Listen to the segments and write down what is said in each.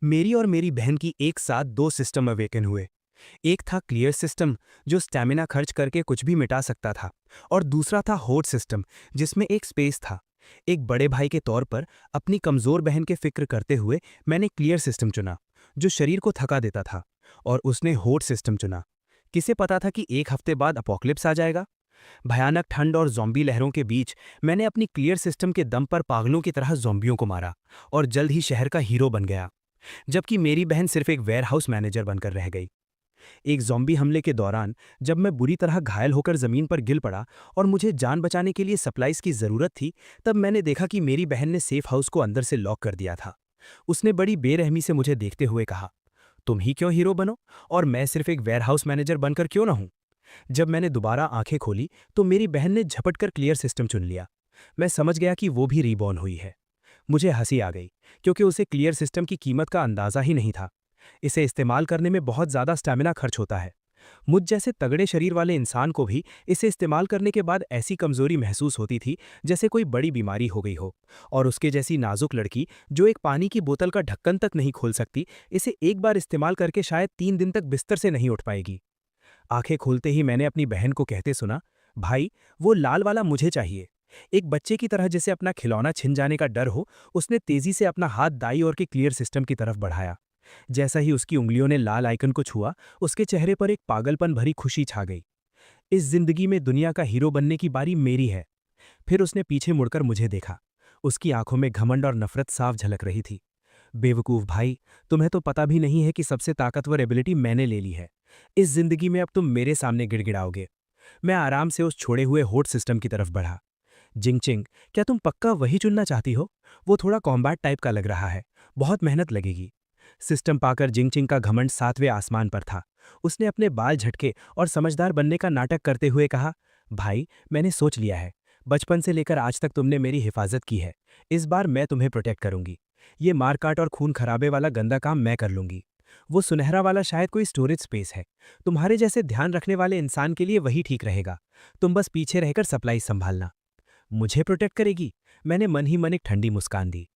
मेरी और मेरी बहन की एक साथ दो सिस्टम अवेकन हुए। एक था क्लियर सिस्टम, जो स्टैमिना खर्च करके कुछ भी मिटा सकता था, और दूसरा था होड सिस्टम, जिसमें एक स्पेस था। एक बड़े भाई के तौर पर अपनी कमजोर बहन के फिक्र करते हुए मैंने क्लियर सिस्टम चुना, जो शरीर को थका देता था, और उसने होड सिस्टम चुना। किसे पता था कि एक हफ्ते बाद अपोकलिप्स आ जाएगा। भयानक ठंड और जॉम्बी लहरों के बीच मैंने अपनी क्लियर सिस्टम के दम पर पागलों की तरह जॉम्बियों को मारा, और जल्द ही शहर का हीरो बन गया, जबकि मेरी बहन सिर्फ एक वेयरहाउस मैनेजर बनकर रह गई। एक ज़ॉम्बी हमले के दौरान जब मैं बुरी तरह घायल होकर ज़मीन पर गिर पड़ा और मुझे जान बचाने के लिए सप्लाइज की ज़रूरत थी, तब मैंने देखा कि मेरी बहन ने सेफ हाउस को अंदर से लॉक कर दिया था। उसने बड़ी बेरहमी से मुझे देखते हुए कहा, तुम ही क्यों हीरो बनो, और मैं सिर्फ एक वेयरहाउस मैनेजर बनकर क्यों ना हूं। जब मैंने दोबारा आंखें खोली तो मेरी बहन ने झपटकर क्लियर सिस्टम चुन लिया। मैं समझ गया कि वो भी रीबॉर्न हुई है। मुझे हंसी आ गई, क्योंकि उसे क्लियर सिस्टम की कीमत का अंदाजा ही नहीं था। इसे इस्तेमाल करने में बहुत ज़्यादा स्टैमिना खर्च होता है। मुझ जैसे तगड़े शरीर वाले इंसान को भी इसे इस्तेमाल करने के बाद ऐसी कमजोरी महसूस होती थी जैसे कोई बड़ी बीमारी हो गई हो। और उसके जैसी नाजुक लड़की जो एक पानी की बोतल का ढक्कन तक नहीं खोल सकती, इसे एक बार इस्तेमाल करके शायद 3 दिन तक बिस्तर से नहीं उठ पाएगी। आंखें खोलते ही मैंने अपनी बहन को कहते सुना, भाई, वो लाल वाला मुझे चाहिए। एक बच्चे की तरह जिसे अपना खिलौना छिन जाने का डर हो, उसने तेजी से अपना हाथ दाई ओर के क्लियर सिस्टम की तरफ बढ़ाया। जैसा ही उसकी उंगलियों ने लाल आइकन को छुआ, उसके चेहरे पर एक पागलपन भरी खुशी छा गई। इस जिंदगी में दुनिया का हीरो बनने की बारी मेरी है। फिर उसने पीछे मुड़कर मुझे देखा। उसकी आंखों में घमंड और नफरत साफ झलक रही थी। बेवकूफ भाई, तुम्हें तो पता भी नहीं है कि सबसे ताकतवर एबिलिटी मैंने ले ली है। इस जिंदगी में अब तुम मेरे सामने गिड़गिड़ाओगे। मैं आराम से उस छोड़े हुए होड सिस्टम की तरफ बढ़ा। जिंगचिंग, क्या तुम पक्का वही चुनना चाहती हो? वो थोड़ा कॉम्बैट टाइप का लग रहा है, बहुत मेहनत लगेगी। सिस्टम पाकर जिंगचिंग का घमंड 7वें आसमान पर था। उसने अपने बाल झटके और समझदार बनने का नाटक करते हुए कहा, भाई, मैंने सोच लिया है। बचपन से लेकर आज तक तुमने मेरी हिफाजत की है। इस बार मैं तुम्हें प्रोटेक्ट करूंगी। ये मारकाट और खून खराबे वाला गंदा काम मैं कर लूंगी। वो सुनहरा वाला शायद कोई स्टोरेज स्पेस है। तुम्हारे जैसे ध्यान रखने वाले इंसान के लिए वही ठीक रहेगा। तुम बस पीछे रहकर सप्लाई संभालना। मुझे प्रोटेक्ट करेगी? मैंने मन ही मन एक ठंडी मुस्कान दी।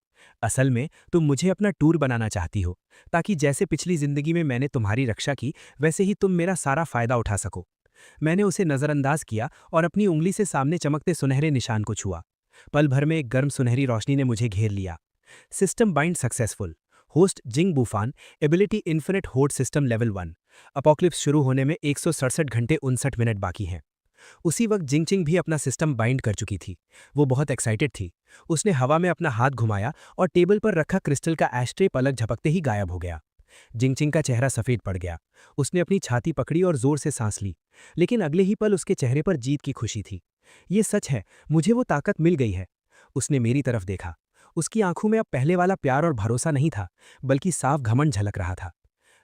असल में तुम मुझे अपना टूर बनाना चाहती हो, ताकि जैसे पिछली जिंदगी में मैंने तुम्हारी रक्षा की, वैसे ही तुम मेरा सारा फायदा उठा सको। मैंने उसे नजरअंदाज किया और अपनी उंगली से सामने चमकते सुनहरे निशान को छुआ। पल भर में एक गर्म सुनहरी रोशनी ने मुझे घेर लिया। System bind successful. होस्ट जिंग बूफान। एबिलिटी इन्फिनिट होड सिस्टम लेवल 1। अपोक्लिप्स शुरू होने में 167 घंटे 59 मिनट बाकी हैं। उसी वक्त जिंगचिंग भी अपना सिस्टम बाइंड कर चुकी थी। वो बहुत एक्साइटेड थी। उसने हवा में अपना हाथ घुमाया और टेबल पर रखा क्रिस्टल का एस्ट्रे पलक झपकते ही गायब हो गया। जिंगचिंग का चेहरा सफेद पड़ गया। उसने अपनी छाती पकड़ी और जोर से सांस ली, लेकिन अगले ही पल उसके चेहरे पर जीत की खुशी थी। ये सच है, मुझे वो ताकत मिल गई है। उसने मेरी तरफ देखा। उसकी आंखों में अब पहले वाला प्यार और भरोसा नहीं था, बल्कि साफ घमंड झलक रहा था।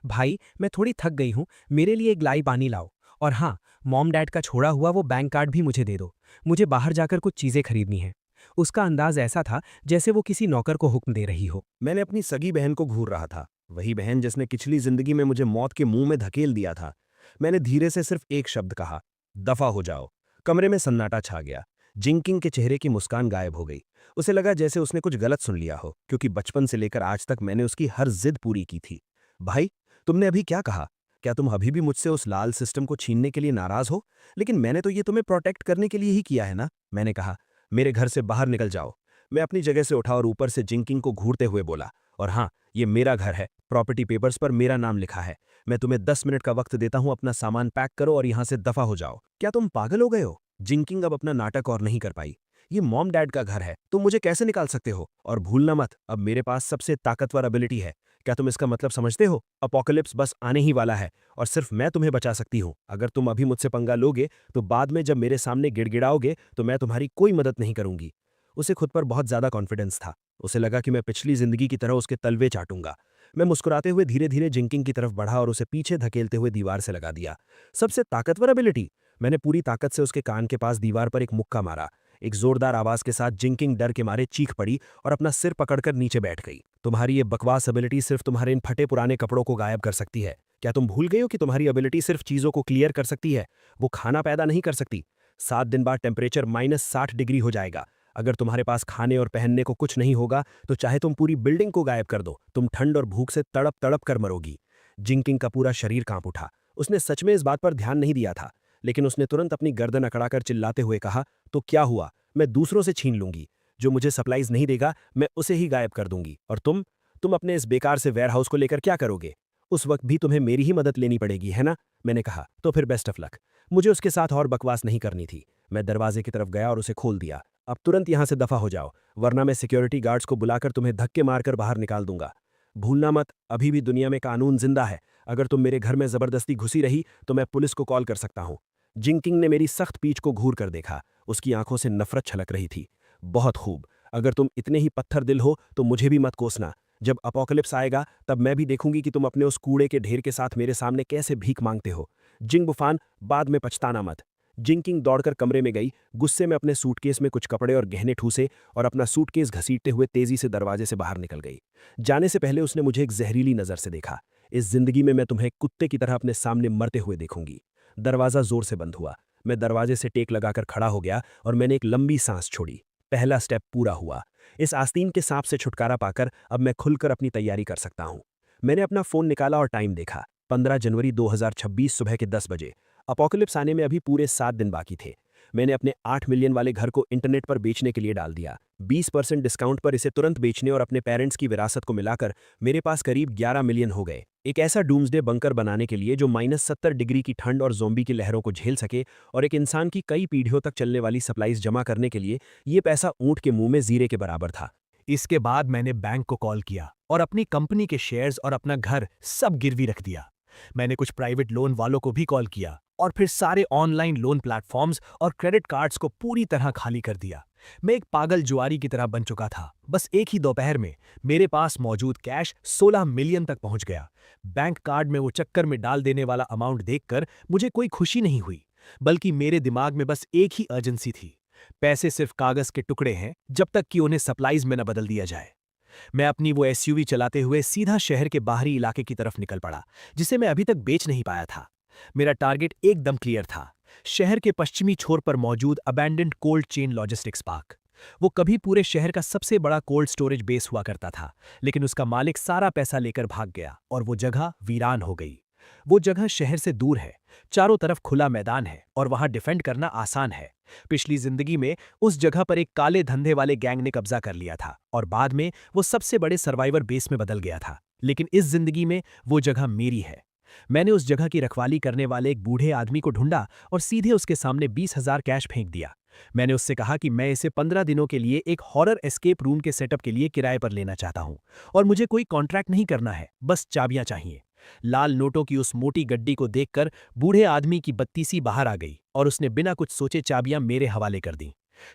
भाई, मैं थोड़ी थक गई हूं, मेरे लिए एक गिलाई पानी लाओ। और हाँ, मॉम डैड का छोड़ा हुआ वो बैंक कार्ड भी मुझे दे दो। मुझे बाहर जाकर कुछ चीजें खरीदनी हैं। उसका अंदाज ऐसा था जैसे वो किसी नौकर को हुक्म दे रही हो। मैंने अपनी सगी बहन को घूर रहा था, वही बहन जिसने पिछली जिंदगी में मुझे मौत के मुंह में धकेल दिया था। मैंने धीरे से सिर्फ एक शब्द कहा, दफा हो जाओ। कमरे में सन्नाटा छा गया। जिंकिंग के चेहरे की मुस्कान गायब हो गई। उसे लगा जैसे उसने कुछ गलत सुन लिया हो, क्योंकि बचपन से लेकर आज तक मैंने उसकी हर जिद पूरी की थी। भाई, तुमने अभी क्या कहा? क्या तुम अभी भी मुझसे उस लाल सिस्टम को छीनने के लिए नाराज हो? लेकिन मैंने तो ये तुम्हें प्रोटेक्ट करने के लिए ही किया है ना। मैंने कहा, मेरे घर से बाहर निकल जाओ। मैं अपनी जगह से उठा और ऊपर से जिंकिंग को घूरते हुए बोला, और हाँ, ये मेरा घर है, प्रॉपर्टी पेपर्स पर मेरा नाम लिखा है। मैं तुम्हें 10 मिनट का वक्त देता हूं, अपना सामान पैक करो और यहां से दफा हो जाओ। क्या तुम पागल हो गए हो? जिंकिंग अब अपना नाटक और नहीं कर पाई। ये मॉम डैड का घर है, तुम मुझे कैसे निकाल सकते हो? और भूलना मत, अब मेरे पास सबसे ताकतवर एबिलिटी है। क्या तुम इसका मतलब समझते हो? अपोकलिप्स बस आने ही वाला है, और सिर्फ मैं तुम्हें बचा सकती हूँ। अगर तुम अभी मुझसे पंगा लोगे तो बाद में जब मेरे सामने गिड़गिड़ाओगे तो मैं तुम्हारी कोई मदद नहीं करूंगी। उसे खुद पर बहुत ज्यादा कॉन्फिडेंस था। उसे लगा कि मैं पिछली जिंदगी की तरह उसके तलवे चाटूंगा। मैं मुस्कुराते हुए धीरे धीरे जिंकिंग की तरफ बढ़ा और उसे पीछे धकेलते हुए दीवार से लगा दिया। सबसे ताकतवर एबिलिटी? मैंने पूरी ताकत से उसके कान के पास दीवार पर एक मुक्का मारा। एक जोरदार आवाज के साथ जिंकिंग डर के मारे चीख पड़ी और अपना सिर पकड़कर नीचे बैठ गई। तुम्हारी ये बकवास एबिलिटी सिर्फ तुम्हारे इन फटे पुराने कपड़ों को गायब कर सकती है। क्या तुम भूल गए हो कि तुम्हारी एबिलिटी सिर्फ चीजों को क्लियर कर सकती है, वो खाना पैदा नहीं कर सकती। 7 दिन बाद टेम्परेचर -60 डिग्री हो जाएगा। अगर तुम्हारे पास खाने और पहनने को कुछ नहीं होगा तो चाहे तुम पूरी बिल्डिंग को गायब कर दो, तुम ठंड और भूख से तड़प तड़प कर मरोगी। जिंकिंग का पूरा शरीर कांप उठा। उसने सच में इस बात पर ध्यान नहीं दिया था, लेकिन उसने तुरंत अपनी गर्दन अकड़ाकर चिल्लाते हुए कहा, तो क्या हुआ? मैं दूसरों से छीन लूंगी। जो मुझे सप्लाईज नहीं देगा मैं उसे ही गायब कर दूंगी। और तुम अपने इस बेकार से वेयरहाउस को लेकर क्या करोगे? उस वक्त भी तुम्हें मेरी ही मदद लेनी पड़ेगी, है ना? मैंने कहा, तो फिर बेस्ट ऑफ लक। मुझे उसके साथ और बकवास नहीं करनी थी। मैं दरवाजे की तरफ गया और उसे खोल दिया। अब तुरंत यहां से दफा हो जाओ, वरना मैं सिक्योरिटी गार्ड्स को बुलाकर तुम्हें धक्के मारकर बाहर निकाल दूंगा। भूलना मत, अभी भी दुनिया में कानून जिंदा है। अगर तुम मेरे घर में जबरदस्ती घुसी रही तो मैं पुलिस को कॉल कर सकता हूं। जिंकिंग ने मेरी सख्त पीठ को घूर कर देखा। उसकी आंखों से नफरत छलक रही थी। बहुत खूब, अगर तुम इतने ही पत्थर दिल हो तो मुझे भी मत कोसना। जब अपोकलिप्स आएगा तब मैं भी देखूंगी कि तुम अपने उस कूड़े के ढेर के साथ मेरे सामने कैसे भीख मांगते हो। जिंग बुफान, बाद में पछताना मत। जिंकिंग दौड़कर कमरे में गई, गुस्से में अपने सूटकेस में कुछ कपड़े और गहने ठूसे और अपना सूटकेस घसीटते हुए तेजी से दरवाजे से बाहर निकल गई। जाने से पहले उसने मुझे एक जहरीली नजर से देखा। इस जिंदगी में मैं तुम्हें कुत्ते की तरह अपने सामने मरते हुए देखूंगी। दरवाजा जोर से बंद हुआ। मैं दरवाजे से टेक लगाकर खड़ा हो गया और मैंने एक लंबी सांस छोड़ी। पहला स्टेप पूरा हुआ। इस आस्तीन के सांप से छुटकारा पाकर अब मैं खुलकर अपनी तैयारी कर सकता हूं। मैंने अपना फोन निकाला और टाइम देखा। 15 जनवरी 2026 सुबह के 10 बजे। अपोकलिप्स आने में अभी पूरे 7 दिन बाकी थे। मैंने अपने 8 मिलियन वाले घर को इंटरनेट पर बेचने के लिए डाल दिया। 20% डिस्काउंट पर इसे तुरंत बेचने और अपने पेरेंट्स की विरासत को मिलाकर मेरे पास करीब 11 मिलियन हो गए। एक ऐसा डूम्सडे बंकर बनाने के लिए जो -70 डिग्री की ठंड और ज़ोंबी की लहरों को झेल सके, और एक इंसान की कई पीढ़ियों तक चलने वाली सप्लाईज जमा करने के लिए ये पैसा ऊंट के मुंह में जीरे के बराबर था। इसके बाद मैंने बैंक को कॉल किया और अपनी कंपनी के शेयर्स और अपना घर सब गिरवी रख दिया। मैंने कुछ प्राइवेट लोन वालों को भी कॉल किया और फिर सारे ऑनलाइन लोन प्लेटफॉर्म्स और क्रेडिट कार्ड्स को पूरी तरह खाली कर दिया। मैं एक पागल जुआरी की तरह बन चुका था। बस एक ही दोपहर में मेरे पास मौजूद कैश 16 मिलियन तक पहुंच गया। बैंक कार्ड में वो चक्कर में डाल देने वाला अमाउंट देखकर मुझे कोई खुशी नहीं हुई, बल्कि मेरे दिमाग में बस एक ही अर्जेंसी थी। पैसे सिर्फ कागज के टुकड़े हैं जब तक कि उन्हें सप्लाईज में न बदल दिया जाए। मैं अपनी वो एसयूवी चलाते हुए सीधा शहर के बाहरी इलाके की तरफ निकल पड़ा, जिसे मैं अभी तक बेच नहीं पाया था। मेरा टारगेट एकदम क्लियर था, शहर के पश्चिमी छोर पर मौजूद abandoned cold chain logistics park. वो कभी पूरे शहर का सबसे बड़ा कोल्ड स्टोरेज बेस हुआ करता था, लेकिन उसका मालिक सारा पैसा लेकर भाग गया और वो जगह वीरान हो गई। वो जगह शहर से दूर है, चारों तरफ खुला मैदान है और वहां डिफेंड करना आसान है। पिछली जिंदगी में उस जगह पर एक काले धंधे वाले गैंग ने कब्जा कर लिया था और बाद में वो सबसे बड़े सर्वाइवर बेस में बदल गया था। लेकिन इस जिंदगी में वो जगह मेरी है। मैंने उस जगह की रखवाली करने वाले एक बूढ़े आदमी को ढूंढा और सीधे उसके सामने 20,000 कैश फेंक दिया। मैंने उससे कहा कि मैं इसे 15 दिनों के लिए एक हॉरर एस्केप रूम के सेटअप के लिए किराए पर लेना चाहता हूं और मुझे कोई कॉन्ट्रैक्ट नहीं करना है, बस चाबियां चाहिए। लाल नोटों की उस मोटी गड्डी को देखकर बूढ़े आदमी की बत्तीसी बाहर आ गई और उसने बिना कुछ सोचे चाबियां मेरे हवाले कर दी।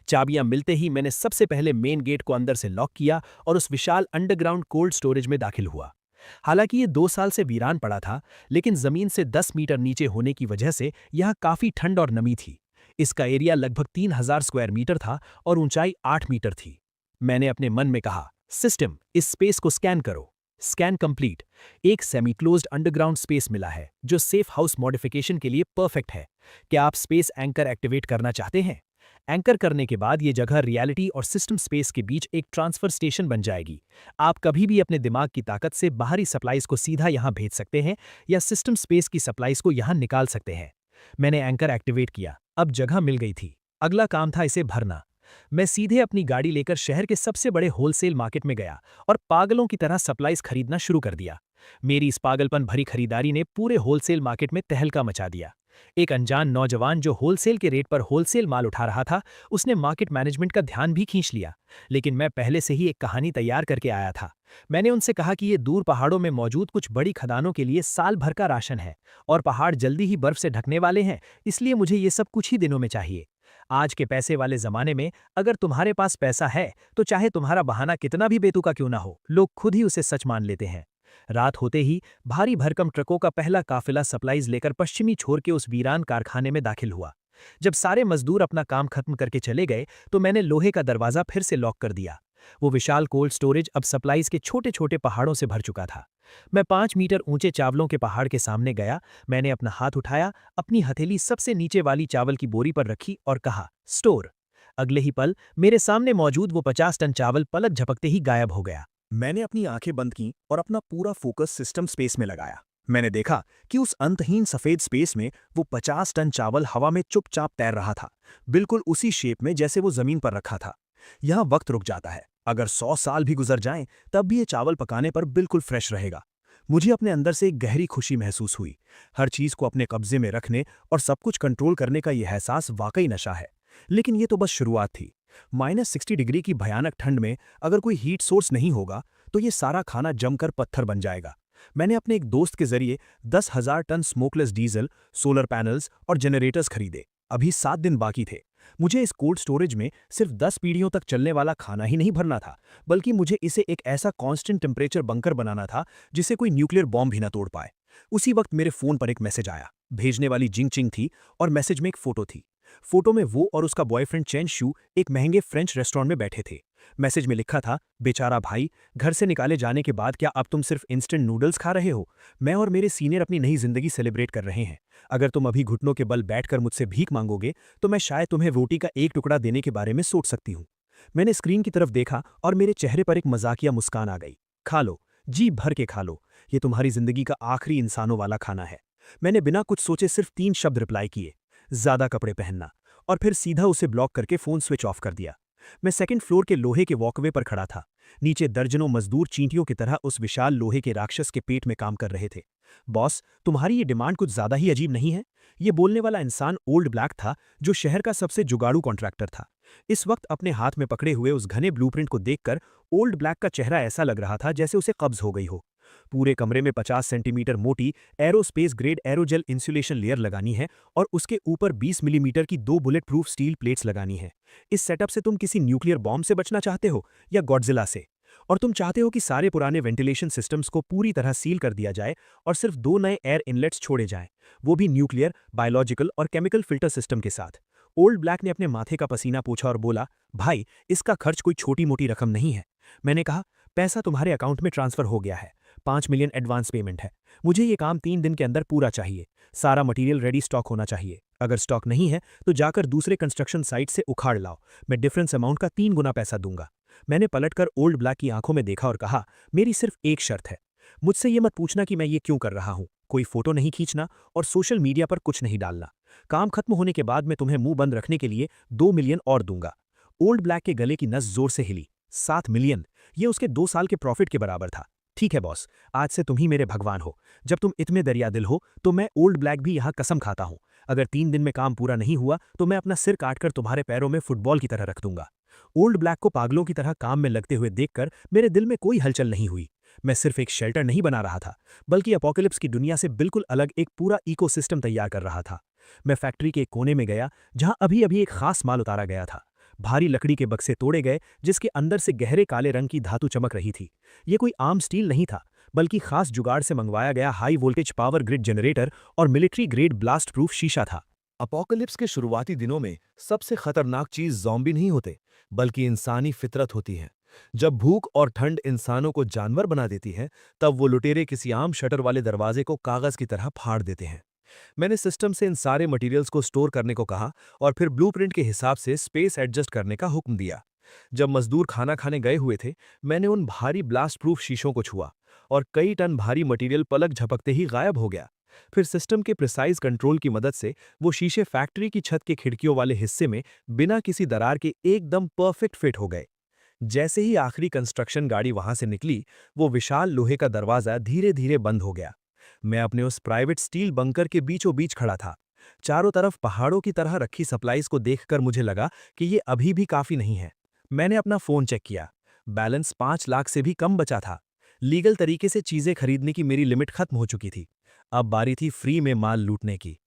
चाबियां मिलते ही मैंने सबसे पहले मेन गेट को अंदर से लॉक किया और उस विशाल अंडरग्राउंड कोल्ड स्टोरेज में दाखिल हुआ। हालांकि ये 2 साल से वीरान पड़ा था, लेकिन जमीन से 10 मीटर नीचे होने की वजह से यहाँ काफी ठंड और नमी थी। इसका एरिया लगभग 3000 स्क्वायर मीटर था और ऊंचाई 8 मीटर थी। मैंने अपने मन में कहा, सिस्टम, इस स्पेस को स्कैन करो। Scan complete. एक सेमी क्लोज्ड अंडरग्राउंड स्पेस मिला है जो सेफ हाउस मॉडिफिकेशन के लिए परफेक्ट है। क्या आप स्पेस एंकर एक्टिवेट करना चाहते हैं? एंकर करने के बाद ये जगह रियलिटी और सिस्टम स्पेस के बीच एक ट्रांसफर स्टेशन बन जाएगी। आप कभी भी अपने दिमाग की ताकत से बाहरी सप्लाईज को सीधा यहां भेज सकते हैं या सिस्टम स्पेस की सप्लाईज को यहां निकाल सकते हैं। मैंने एंकर एक्टिवेट किया। अब जगह मिल गई थी। अगला काम था इसे भरना। मैं सीधे अपनी गाड़ी लेकर शहर के सबसे बड़े होलसेल मार्केट में गया और पागलों की तरह सप्लाईज खरीदना शुरू कर दिया। मेरी इस पागलपन भरी खरीदारी ने पूरे होलसेल मार्केट में तहलका मचा दिया। एक अनजान नौजवान जो होलसेल के रेट पर होलसेल माल उठा रहा था, उसने मार्केट मैनेजमेंट का ध्यान भी खींच लिया। लेकिन मैं पहले से ही एक कहानी तैयार करके आया था। मैंने उनसे कहा कि ये दूर पहाड़ों में मौजूद कुछ बड़ी खदानों के लिए साल भर का राशन है और पहाड़ जल्दी ही बर्फ से ढकने वाले हैं, इसलिए मुझे ये सब कुछ ही दिनों में चाहिए। आज के पैसे वाले जमाने में अगर तुम्हारे पास पैसा है तो चाहे तुम्हारा बहाना कितना भी बेतुका क्यों ना हो, लोग खुद ही उसे सच मान लेते हैं। रात होते ही भारी भरकम ट्रकों का पहला काफिला सप्लाईज लेकर पश्चिमी छोर के उस वीरान कारखाने में दाखिल हुआ। जब सारे मजदूर अपना काम खत्म करके चले गए तो मैंने लोहे का दरवाजा फिर से लॉक कर दिया। वो विशाल कोल्ड स्टोरेज अब सप्लाईज के छोटे छोटे पहाड़ों से भर चुका था। मैं 5 मीटर ऊंचे चावलों के पहाड़ के सामने गया। मैंने अपना हाथ उठाया, अपनी हथेली सबसे नीचे वाली चावल की बोरी पर रखी और कहा, स्टोर। अगले ही पल मेरे सामने मौजूद वो 50 टन चावल पलक झपकते ही गायब हो गया। मैंने अपनी आंखें बंद की और अपना पूरा फोकस सिस्टम स्पेस में लगाया। मैंने देखा कि उस अंतहीन सफेद स्पेस में वो 50 टन चावल हवा में चुपचाप तैर रहा था, बिल्कुल उसी शेप में जैसे वो जमीन पर रखा था। यहाँ वक्त रुक जाता है, अगर 100 साल भी गुजर जाएं तब भी ये चावल पकाने पर बिल्कुल फ्रेश रहेगा। मुझे अपने अंदर से एक गहरी खुशी महसूस हुई। हर चीज को अपने कब्जे में रखने और सब कुछ कंट्रोल करने का यह एहसास वाकई नशा है। लेकिन ये तो बस शुरुआत थी। -60 डिग्री की भयानक ठंड में अगर कोई हीट सोर्स नहीं होगा तो ये सारा खाना जमकर पत्थर बन जाएगा। मैंने अपने एक दोस्त के जरिए 10,000 ton smokeless diesel, solar panels और जनरेटर्स खरीदे। अभी 7 दिन बाकी थे। मुझे इस कोल्ड स्टोरेज में सिर्फ 10 पीढ़ियों तक चलने वाला खाना ही नहीं भरना था, बल्कि मुझे इसे एक ऐसा कांस्टेंट टेम्परेचर बंकर बनाना था जिसे कोई न्यूक्लियर बॉम्ब भी ना तोड़ पाए। उसी वक्त मेरे फोन पर एक मैसेज आया। भेजने वाली जिंग चिंग थी और मैसेज में एक फोटो थी। फोटो में वो और उसका बॉयफ्रेंड चेन शू एक महंगे फ्रेंच रेस्टोरेंट में बैठे थे। मैसेज में लिखा था, बेचारा भाई, घर से निकाले जाने के बाद क्या अब तुम सिर्फ इंस्टेंट नूडल्स खा रहे हो? मैं और मेरे सीनियर अपनी नई जिंदगी सेलिब्रेट कर रहे हैं। अगर तुम अभी घुटनों के बल बैठकर मुझसे भीख मांगोगे तो मैं शायद तुम्हें रोटी का एक टुकड़ा देने के बारे में सोच सकती हूँ। मैंने स्क्रीन की तरफ देखा और मेरे चेहरे पर एक मजाकिया मुस्कान आ गई। खा लो, जी भर के खा लो, ये तुम्हारी जिंदगी का आखिरी इंसानों वाला खाना है। मैंने बिना कुछ सोचे सिर्फ 3 शब्द रिप्लाई किए, ज्यादा कपड़े पहनना, और फिर सीधा उसे ब्लॉक करके फोन स्विच ऑफ कर दिया। मैं सेकंड फ्लोर के लोहे के वॉकवे पर खड़ा था। नीचे दर्जनों मजदूर चींटियों की तरह उस विशाल लोहे के राक्षस के पेट में काम कर रहे थे। बॉस, तुम्हारी ये डिमांड कुछ ज्यादा ही अजीब नहीं है? ये बोलने वाला इंसान ओल्ड ब्लैक था, जो शहर का सबसे जुगाड़ू कॉन्ट्रैक्टर था। इस वक्त अपने हाथ में पकड़े हुए उस घने ब्लूप्रिंट को देखकर ओल्ड ब्लैक का चेहरा ऐसा लग रहा था जैसे उसे कब्ज हो गई हो। पूरे कमरे में 50 सेंटीमीटर मोटी aerospace grade aerogel insulation layer लगानी है और उसके ऊपर 20 मिलीमीटर की 2 बुलेट प्रूफ स्टील प्लेट्स लगानी है। इस सेटअप से तुम किसी न्यूक्लियर बॉम्ब से बचना चाहते हो या गॉडजिला से? और तुम चाहते हो कि सारे पुराने वेंटिलेशन सिस्टम्स को पूरी तरह सील कर दिया जाए और सिर्फ 2 नए एयर इनलेट्स छोड़े जाएं, वो भी न्यूक्लियर, बायोलॉजिकल और केमिकल फिल्टर सिस्टम के साथ। ओल्ड ब्लैक ने अपने माथे का पसीना पोंछा और बोला, भाई, इसका खर्च कोई छोटी मोटी रकम नहीं है। मैंने कहा, पैसा तुम्हारे अकाउंट में ट्रांसफर हो गया है। 5 मिलियन एडवांस पेमेंट है। मुझे ये काम 3 दिन के अंदर पूरा चाहिए। सारा मटेरियल रेडी स्टॉक होना चाहिए। अगर स्टॉक नहीं है तो जाकर दूसरे कंस्ट्रक्शन साइट से उखाड़ लाओ। मैं डिफरेंस अमाउंट का 3 गुना पैसा दूंगा। मैंने पलटकर ओल्ड ब्लैक की आंखों में देखा और कहा, मेरी सिर्फ एक शर्त है। मुझसे ये मत पूछना कि मैं ये क्यों कर रहा हूं। कोई फोटो नहीं खींचना और सोशल मीडिया पर कुछ नहीं डालना। काम खत्म होने के बाद मैं तुम्हें मुंह बंद रखने के लिए 2 मिलियन और दूंगा। ओल्ड ब्लैक के गले की नस जोर से हिली। 7 मिलियन, ये उसके 2 साल के प्रॉफिट के बराबर था। ठीक है बॉस, आज से तुम ही मेरे भगवान हो। जब तुम इतने दरिया दिल हो तो मैं ओल्ड ब्लैक भी यहाँ कसम खाता हूँ। अगर 3 दिन में काम पूरा नहीं हुआ तो मैं अपना सिर काटकर तुम्हारे पैरों में फुटबॉल की तरह रख दूंगा। ओल्ड ब्लैक को पागलों की तरह काम में लगते हुए देखकर मेरे दिल में कोई हलचल नहीं हुई। मैं सिर्फ एक शेल्टर नहीं बना रहा था, बल्कि अपोकलिप्स की दुनिया से बिल्कुल अलग एक पूरा इकोसिस्टम तैयार कर रहा था। मैं फैक्ट्री के एक कोने में गया जहां अभी अभी एक खास माल उतारा गया था। भारी लकड़ी के बक्से तोड़े गए जिसके अंदर से गहरे काले रंग की धातु चमक रही थी। ये कोई आम स्टील नहीं था, बल्कि खास जुगाड़ से मंगवाया गया high voltage power grid generator और मिलिट्री ग्रेड ब्लास्ट प्रूफ शीशा था। अपोकलिप्स के शुरुआती दिनों में सबसे खतरनाक चीज ज़ॉम्बी नहीं होते, बल्कि इंसानी फितरत होती है। जब भूख और ठंड इंसानों को जानवर बना देती है, तब वो लुटेरे किसी आम शटर वाले दरवाजे को कागज की तरह फाड़ देते हैं। मैंने सिस्टम से इन सारे मटेरियल्स को स्टोर करने को कहा और फिर ब्लूप्रिंट के हिसाब से स्पेस एडजस्ट करने का हुक्म दिया। जब मजदूर खाना खाने गए हुए थे, मैंने उन भारी ब्लास्ट प्रूफ शीशों को छुआ और कई टन भारी मटेरियल पलक झपकते ही गायब हो गया। फिर सिस्टम के प्रिसाइज कंट्रोल की मदद से वो शीशे फैक्ट्री की छत के खिड़कियों वाले हिस्से में बिना किसी दरार के एकदम परफेक्ट फिट हो गए। जैसे ही आखिरी कंस्ट्रक्शन गाड़ी वहां से निकली, वो विशाल लोहे का दरवाजा धीरे धीरे बंद हो गया। मैं अपने उस प्राइवेट स्टील बंकर के बीचों बीच खड़ा था। चारों तरफ पहाड़ों की तरह रखी सप्लाईज को देखकर मुझे लगा कि ये अभी भी काफी नहीं है। मैंने अपना फोन चेक किया। बैलेंस 5 लाख से भी कम बचा था। लीगल तरीके से चीजें खरीदने की मेरी लिमिट खत्म हो चुकी थी। अब बारी थी फ्री में माल लूटने की।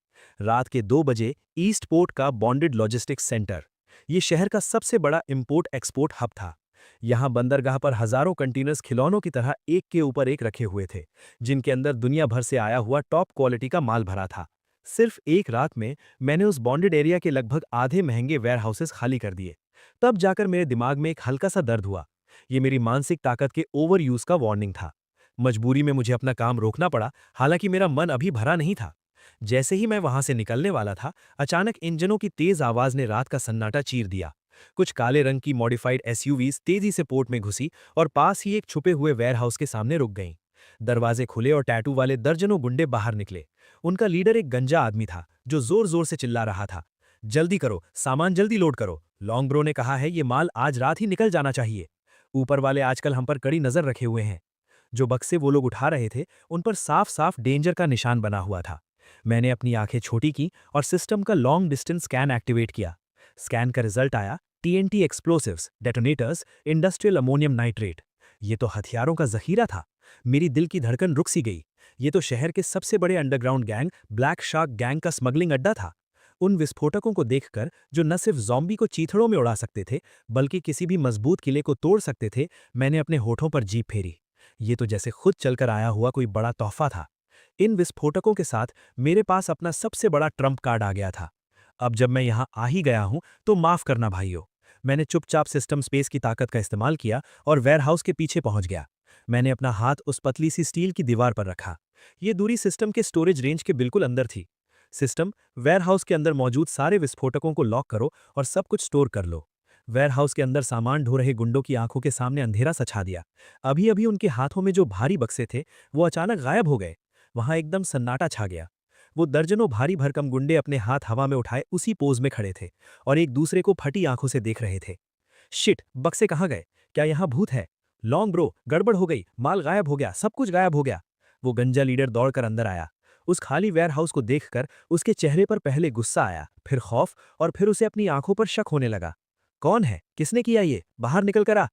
रात के 2 बजे ईस्ट पोर्ट का बॉन्डेड लॉजिस्टिक्स सेंटर, ये शहर का सबसे बड़ा इंपोर्ट एक्सपोर्ट हब था। यहाँ बंदरगाह पर हजारों कंटेनर्स खिलौनों की तरह एक के ऊपर एक रखे हुए थे, जिनके अंदर दुनिया भर से आया हुआ टॉप क्वालिटी का माल भरा था। सिर्फ एक रात में मैंने उस बॉन्डेड एरिया के लगभग आधे महंगे वेयरहाउसेस खाली कर दिए। तब जाकर मेरे दिमाग में एक हल्का सा दर्द हुआ। ये मेरी मानसिक ताकत के ओवर यूज का वार्निंग था। मजबूरी में मुझे अपना काम रोकना पड़ा, हालांकि मेरा मन अभी भरा नहीं था। जैसे ही मैं वहां से निकलने वाला था, अचानक इंजनों की तेज आवाज ने रात का सन्नाटा चीर दिया। कुछ काले रंग की मॉडिफाइड एसयूवीज तेजी से पोर्ट में घुसी और पास ही एक छुपे हुए वेयरहाउस के सामने रुक गईं। दरवाजे खुले और टैटू वाले दर्जनों गुंडे बाहर निकले। उनका लीडर एक गंजा आदमी था जो जोर जोर से चिल्ला रहा था, जल्दी करो, सामान जल्दी लोड करो, लॉन्ग ब्रो ने कहा है ये माल आज रात ही निकल जाना चाहिए। ऊपर वाले आजकल हम पर कड़ी नजर रखे हुए हैं। जो बक्से वो लोग उठा रहे थे उन पर साफ साफ डेंजर का निशान बना हुआ था। मैंने अपनी आंखें छोटी की और सिस्टम का लॉन्ग डिस्टेंस स्कैन एक्टिवेट किया। स्कैन का रिजल्ट आया TNT explosives, detonators, industrial ammonium nitrate. ये तो हथियारों का जखीरा था। मेरी दिल की धड़कन रुक सी गई। ये तो शहर के सबसे बड़े underground gang black shark gang का स्मगलिंग अड्डा था। उन विस्फोटकों को देखकर जो न सिर्फ ज़ॉम्बी को चीथड़ों में उड़ा सकते थे बल्कि किसी भी मजबूत किले को तोड़ सकते थे, मैंने अपने होठों पर जीभ फेरी। ये तो जैसे खुद चलकर आया हुआ कोई बड़ा तोहफा था। इन विस्फोटकों के साथ मेरे पास अपना सबसे बड़ा ट्रम्प कार्ड आ गया था। अब जब मैं यहाँ आ ही गया हूं तो माफ करना भाइयों। मैंने चुपचाप सिस्टम स्पेस की ताकत का इस्तेमाल किया और वेयरहाउस के पीछे पहुंच गया। मैंने अपना हाथ उस पतली सी स्टील की दीवार पर रखा। ये दूरी सिस्टम के स्टोरेज रेंज के बिल्कुल अंदर थी। सिस्टम, वेयरहाउस के अंदर मौजूद सारे विस्फोटकों को लॉक करो और सब कुछ स्टोर कर लो। वेयरहाउस के अंदर सामान ढो रहे गुंडों की आंखों के सामने अंधेरा सछा दिया। अभी अभी उनके हाथों में जो भारी बक्से थे वो अचानक गायब हो गए। वहां एकदम सन्नाटा छा गया। वो दर्जनों भारी भरकम गुंडे अपने हाथ हवा में उठाए उसी पोज में खड़े थे और एक दूसरे को फटी आंखों से देख रहे थे। शिट, बक्से कहाँ गए? क्या यहाँ भूत है? लॉन्ग ब्रो, गड़बड़ हो गई, माल गायब हो गया, सब कुछ गायब हो गया। वो गंजा लीडर दौड़कर अंदर आया। उस खाली वेयरहाउस को देखकर उसके चेहरे पर पहले गुस्सा आया, फिर खौफ और फिर उसे अपनी आंखों पर शक होने लगा। कौन है? किसने किया ये? बाहर निकल कर आ।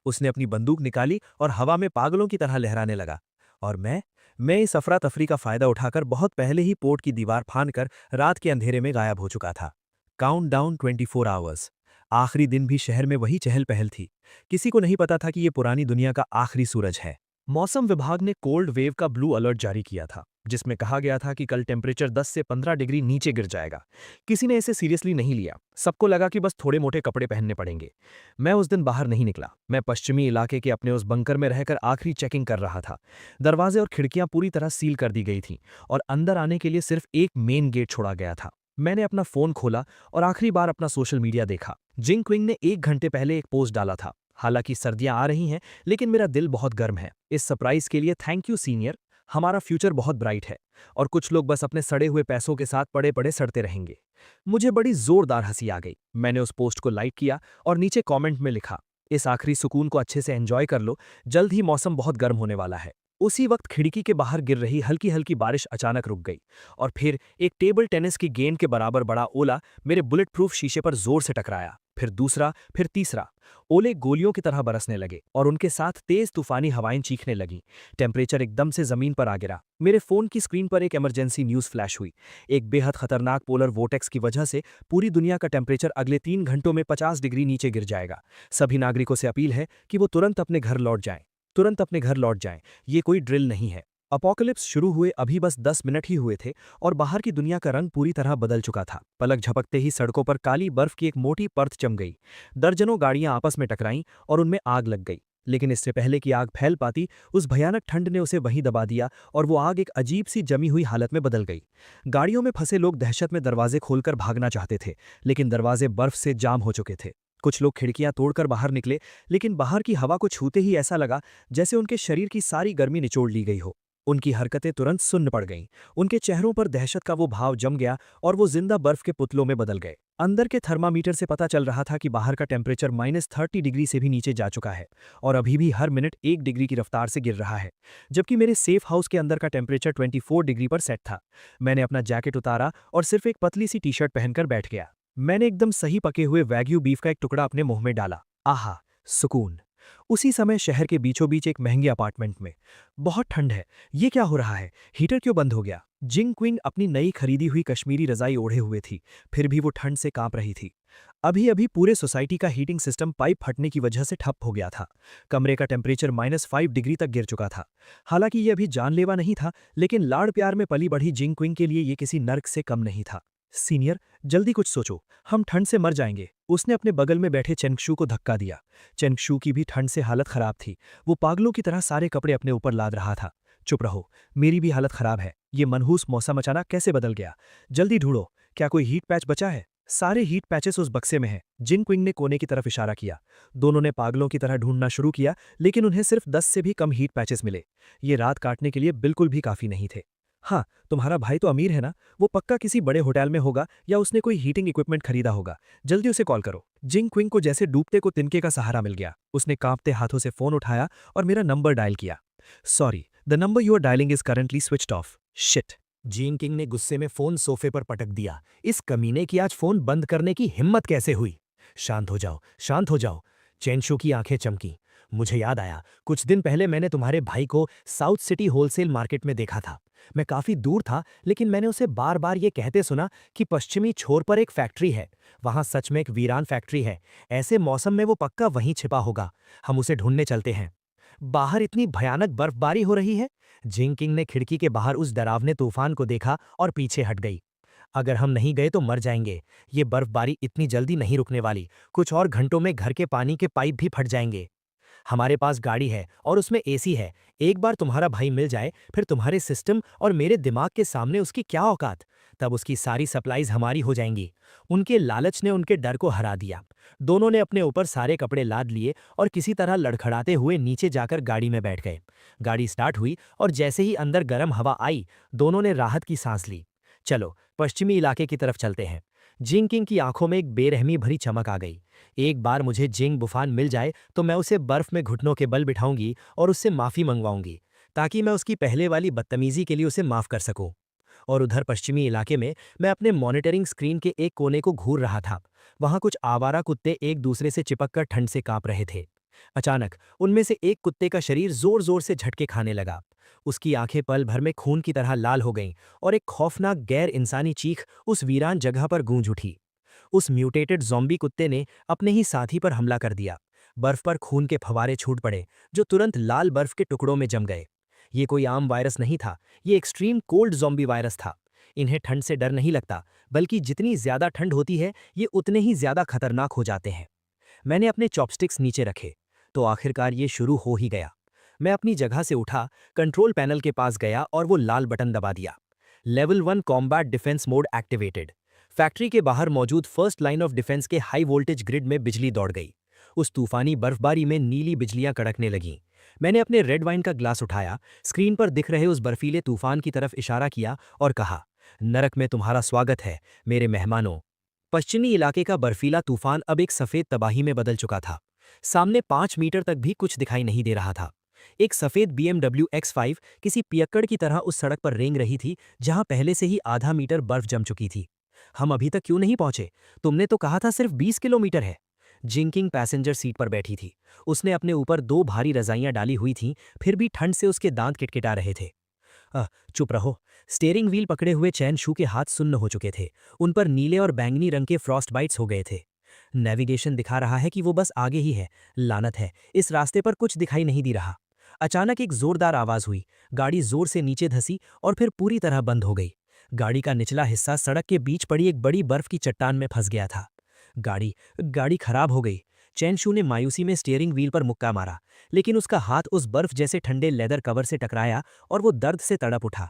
उसने अपनी बंदूक निकाली और हवा में पागलों की तरह लहराने लगा। और मैं इस अफरा तफरी का फायदा उठाकर बहुत पहले ही पोर्ट की दीवार फांदकर रात के अंधेरे में गायब हो चुका था। Countdown 24 hours. आखिरी दिन भी शहर में वही चहल पहल थी। किसी को नहीं पता था कि ये पुरानी दुनिया का आखिरी सूरज है। मौसम विभाग ने कोल्ड वेव का ब्लू अलर्ट जारी किया था, जिसमें कहा गया था कि कल टेम्परेचर 10 से 15 डिग्री नीचे गिर जाएगा। किसी ने इसे सीरियसली नहीं लिया। सबको लगा कि बस थोड़े मोटे कपड़े पहनने पड़ेंगे। मैं उस दिन बाहर नहीं निकला। मैं पश्चिमी इलाके के अपने उस बंकर में रहकर आखिरी चेकिंग कर रहा था। दरवाजे और खिड़कियां पूरी तरह सील कर दी गई थीं और अंदर आने के लिए सिर्फ एक मेन गेट छोड़ा गया था। मैंने अपना फोन खोला और आखिरी बार अपना सोशल मीडिया देखा। जिंग क्विंग ने 1 घंटे पहले एक पोस्ट डाला था। हालांकि सर्दियां आ रही हैं, लेकिन मेरा दिल बहुत गर्म है। इस सरप्राइज के लिए थैंक यू सीनियर। हमारा फ्यूचर बहुत ब्राइट है और कुछ लोग बस अपने सड़े हुए पैसों के साथ पड़े पड़े सड़ते रहेंगे। मुझे बड़ी जोरदार हंसी आ गई। मैंने उस पोस्ट को लाइक किया और नीचे कमेंट में लिखा, इस आखिरी सुकून को अच्छे से एंजॉय कर लो, जल्द ही मौसम बहुत गर्म होने वाला है। उसी वक्त खिड़की के बाहर गिर रही हल्की हल्की बारिश अचानक रुक गई और फिर एक टेबल टेनिस की गेंद के बराबर बड़ा ओला मेरे बुलेट प्रूफ शीशे पर जोर से टकराया। फिर दूसरा, फिर तीसरा। ओले गोलियों की तरह बरसने लगे और उनके साथ तेज तूफानी हवाएं चीखने लगीं। टेम्परेचर एकदम से जमीन पर आ गिरा। मेरे फोन की स्क्रीन पर एक इमरजेंसी न्यूज फ्लैश हुई। एक बेहद खतरनाक पोलर वोटेक्स की वजह से पूरी दुनिया का टेम्परेचर अगले 3 घंटों में 50 डिग्री नीचे गिर जाएगा। सभी नागरिकों से अपील है कि वो तुरंत अपने घर लौट जाएं। तुरंत अपने घर लौट जाएं। ये कोई ड्रिल नहीं है। अपोकलिप्स शुरू हुए अभी बस 10 मिनट ही हुए थे और बाहर की दुनिया का रंग पूरी तरह बदल चुका था। पलक झपकते ही सड़कों पर काली बर्फ की एक मोटी परत जम गई। दर्जनों गाड़ियां आपस में टकराईं और उनमें आग लग गई। लेकिन इससे पहले कि आग फैल पाती, उस भयानक ठंड ने उसे वहीं दबा दिया और वो आग एक अजीब सी जमी हुई हालत में बदल गई। गाड़ियों में फंसे लोग दहशत में दरवाजे खोलकर भागना चाहते थे, लेकिन दरवाजे बर्फ से जाम हो चुके थे। कुछ लोग खिड़कियां तोड़कर बाहर निकले, लेकिन बाहर की हवा को छूते ही ऐसा लगा जैसे उनके शरीर की सारी गर्मी निचोड़ ली गई हो। उनकी हरकतें तुरंत सुन्न पड़ गईं। उनके चेहरों पर दहशत का वो भाव जम गया और वो जिंदा बर्फ के पुतलों में बदल गए। अंदर के थर्मामीटर से पता चल रहा था कि बाहर का टेम्परेचर -30 डिग्री से भी नीचे जा चुका है और अभी भी हर मिनट 1 डिग्री की रफ्तार से गिर रहा है, जबकि मेरे सेफ हाउस के अंदर का टेम्परेचर 24 डिग्री पर सेट था। मैंने अपना जैकेट उतारा और सिर्फ एक पतली सी टी शर्ट पहनकर बैठ गया। मैंने एकदम सही पके हुए वैग्यू बीफ का एक टुकड़ा अपने मुंह में डाला। आहा, सुकून। उसी समय शहर के बीचों बीच एक महंगे अपार्टमेंट में। बहुत ठंड है। ये क्या हो रहा है? हीटर क्यों बंद हो गया? जिंग क्विंग अपनी नई खरीदी हुई कश्मीरी रजाई ओढ़े हुए थी, फिर भी वो ठंड से कांप रही थी। अभी अभी पूरे सोसाइटी का हीटिंग सिस्टम पाइप फटने की वजह से ठप हो गया था। कमरे का टेम्परेचर -5 डिग्री तक गिर चुका था। हालांकि ये अभी जानलेवा नहीं था, लेकिन लाड़ प्यार में पली बढ़ी जिंग क्विंग के लिए ये किसी नर्क से कम नहीं था। सीनियर, जल्दी कुछ सोचो, हम ठंड से मर जाएंगे। उसने अपने बगल में बैठे चेंगशू को धक्का दिया। चेंगशू की भी ठंड से हालत खराब थी। वो पागलों की तरह सारे कपड़े अपने ऊपर लाद रहा था। चुप रहो, मेरी भी हालत खराब है। ये मनहूस मौसम अचानक कैसे बदल गया? जल्दी ढूंढो, क्या कोई हीट पैच बचा है? सारे हीट पैचेस उस बक्से में हैं। जिंग क्विंग ने कोने की तरफ इशारा किया। दोनों ने पागलों की तरह ढूंढना शुरू किया, लेकिन उन्हें सिर्फ 10 से भी कम हीट पैचेस मिले। ये रात काटने के लिए बिल्कुल भी काफी नहीं थे। हाँ, तुम्हारा भाई तो अमीर है ना, वो पक्का किसी बड़े होटल में होगा या उसने कोई हीटिंग इक्विपमेंट खरीदा होगा। जल्दी उसे कॉल करो। जिंग क्विंग को जैसे डूबते को तिनके का सहारा मिल गया। उसने कांपते हाथों से फोन उठाया और मेरा नंबर डायल किया। Sorry, the number you are dialing is currently switched off. Shit. Jing King ने गुस्से में फोन सोफे पर पटक दिया। इस कमीने की आज फोन बंद करने की हिम्मत कैसे हुई? शांत हो जाओ, शांत हो जाओ। चेंशू की आंखें चमकी। मुझे याद आया, कुछ दिन पहले मैंने तुम्हारे भाई को साउथ सिटी होलसेल मार्केट में देखा था। मैं काफी दूर था, लेकिन मैंने उसे बार बार ये कहते सुना कि पश्चिमी छोर पर एक फैक्ट्री है। वहां सच में एक वीरान फैक्ट्री है। ऐसे मौसम में वो पक्का वहीं छिपा होगा। हम उसे ढूंढने चलते हैं। बाहर इतनी भयानक बर्फबारी हो रही है। जिंग किंग ने खिड़की के बाहर उस डरावने तूफान को देखा और पीछे हट गई। अगर हम नहीं गए तो मर जाएंगे। ये बर्फबारी इतनी जल्दी नहीं रुकने वाली। कुछ और घंटों में घर के पानी के पाइप भी फट जाएंगे। हमारे पास गाड़ी है और उसमें एसी है। एक बार तुम्हारा भाई मिल जाए, फिर तुम्हारे सिस्टम और मेरे दिमाग के सामने उसकी क्या औकात। तब उसकी सारी सप्लाईज हमारी हो जाएंगी। उनके लालच ने उनके डर को हरा दिया। दोनों ने अपने ऊपर सारे कपड़े लाद लिए और किसी तरह लड़खड़ाते हुए नीचे जाकर गाड़ी में बैठ गए। गाड़ी स्टार्ट हुई और जैसे ही अंदर गर्म हवा आई, दोनों ने राहत की सांस ली। चलो, पश्चिमी इलाके की तरफ चलते हैं। जिंग किंग की आंखों में एक बेरहमी भरी चमक आ गई। एक बार मुझे जिंग बुफान मिल जाए तो मैं उसे बर्फ में घुटनों के बल बिठाऊंगी और उससे माफी मंगवाऊंगी, ताकि मैं उसकी पहले वाली बदतमीजी के लिए उसे माफ कर सकूं। और उधर पश्चिमी इलाके में मैं अपने मॉनिटरिंग स्क्रीन के एक कोने को घूर रहा था। वहां कुछ आवारा कुत्ते एक दूसरे से चिपककर ठंड से कांप रहे थे। अचानक उनमें से एक कुत्ते का शरीर जोर जोर से झटके खाने लगा। उसकी आंखें पल भर में खून की तरह लाल हो गईं और एक खौफनाक गैर इंसानी चीख उस वीरान जगह पर गूंज उठी। उस म्यूटेटेड ज़ॉम्बी कुत्ते ने अपने ही साथी पर हमला कर दिया। बर्फ पर खून के फवारे छूट पड़े, जो तुरंत लाल बर्फ के टुकड़ों में जम गए। ये कोई आम वायरस नहीं था, ये एक्सट्रीम कोल्ड ज़ॉम्बी वायरस था। इन्हें ठंड से डर नहीं लगता, बल्कि जितनी ज्यादा ठंड होती है, ये उतने ही ज्यादा खतरनाक हो जाते हैं। मैंने अपने चॉपस्टिक्स नीचे रखे, तो आखिरकार ये शुरू हो ही गया। मैं अपनी जगह से उठा, कंट्रोल पैनल के पास गया और वो लाल बटन दबा दिया। Level 1 combat defence mode activated. Factory के बाहर मौजूद फर्स्ट लाइन ऑफ डिफेंस के हाई वोल्टेज ग्रिड में बिजली दौड़ गई। उस तूफानी बर्फबारी में नीली बिजलियां कड़कने लगीं। मैंने अपने रेड वाइन का ग्लास उठाया, स्क्रीन पर दिख रहे उस बर्फीले तूफान की तरफ इशारा किया और कहा, नरक में तुम्हारा स्वागत है मेरे मेहमानों। पश्चिमी इलाके का बर्फीला तूफान अब एक सफेद तबाही में बदल चुका था। सामने 5 मीटर तक भी कुछ दिखाई नहीं दे रहा था। एक सफेद BMW X5 किसी पियक्कड़ की तरह उस सड़क पर रेंग रही थी, जहां पहले से ही आधा मीटर बर्फ जम चुकी थी। हम अभी तक क्यों नहीं पहुंचे? तुमने तो कहा था सिर्फ 20 किलोमीटर है। जिंग किंग पैसेंजर सीट पर बैठी थी। उसने अपने ऊपर 2 भारी रजाइयां डाली हुई थीं, फिर भी ठंड से उसके दांत किटकिटा रहे थे। चुप रहो। स्टीयरिंग व्हील पकड़े हुए चैन शू के हाथ सुन्न हो चुके थे। उन पर नीले और बैंगनी रंग के फ्रॉस्ट बाइट्स हो गए थे। नेविगेशन दिखा रहा है कि वो बस आगे ही है। लानत है, इस रास्ते पर कुछ दिखाई नहीं दे रहा। अचानक एक जोरदार आवाज हुई। गाड़ी जोर से नीचे धसी और फिर पूरी तरह बंद हो गई। गाड़ी का निचला हिस्सा सड़क के बीच पड़ी एक बड़ी बर्फ की चट्टान में फंस गया था। गाड़ी खराब हो गई। चैनशू ने मायूसी में स्टीयरिंग व्हील पर मुक्का मारा, लेकिन उसका हाथ उस बर्फ जैसे ठंडे लेदर कवर से टकराया और वो दर्द से तड़प उठा।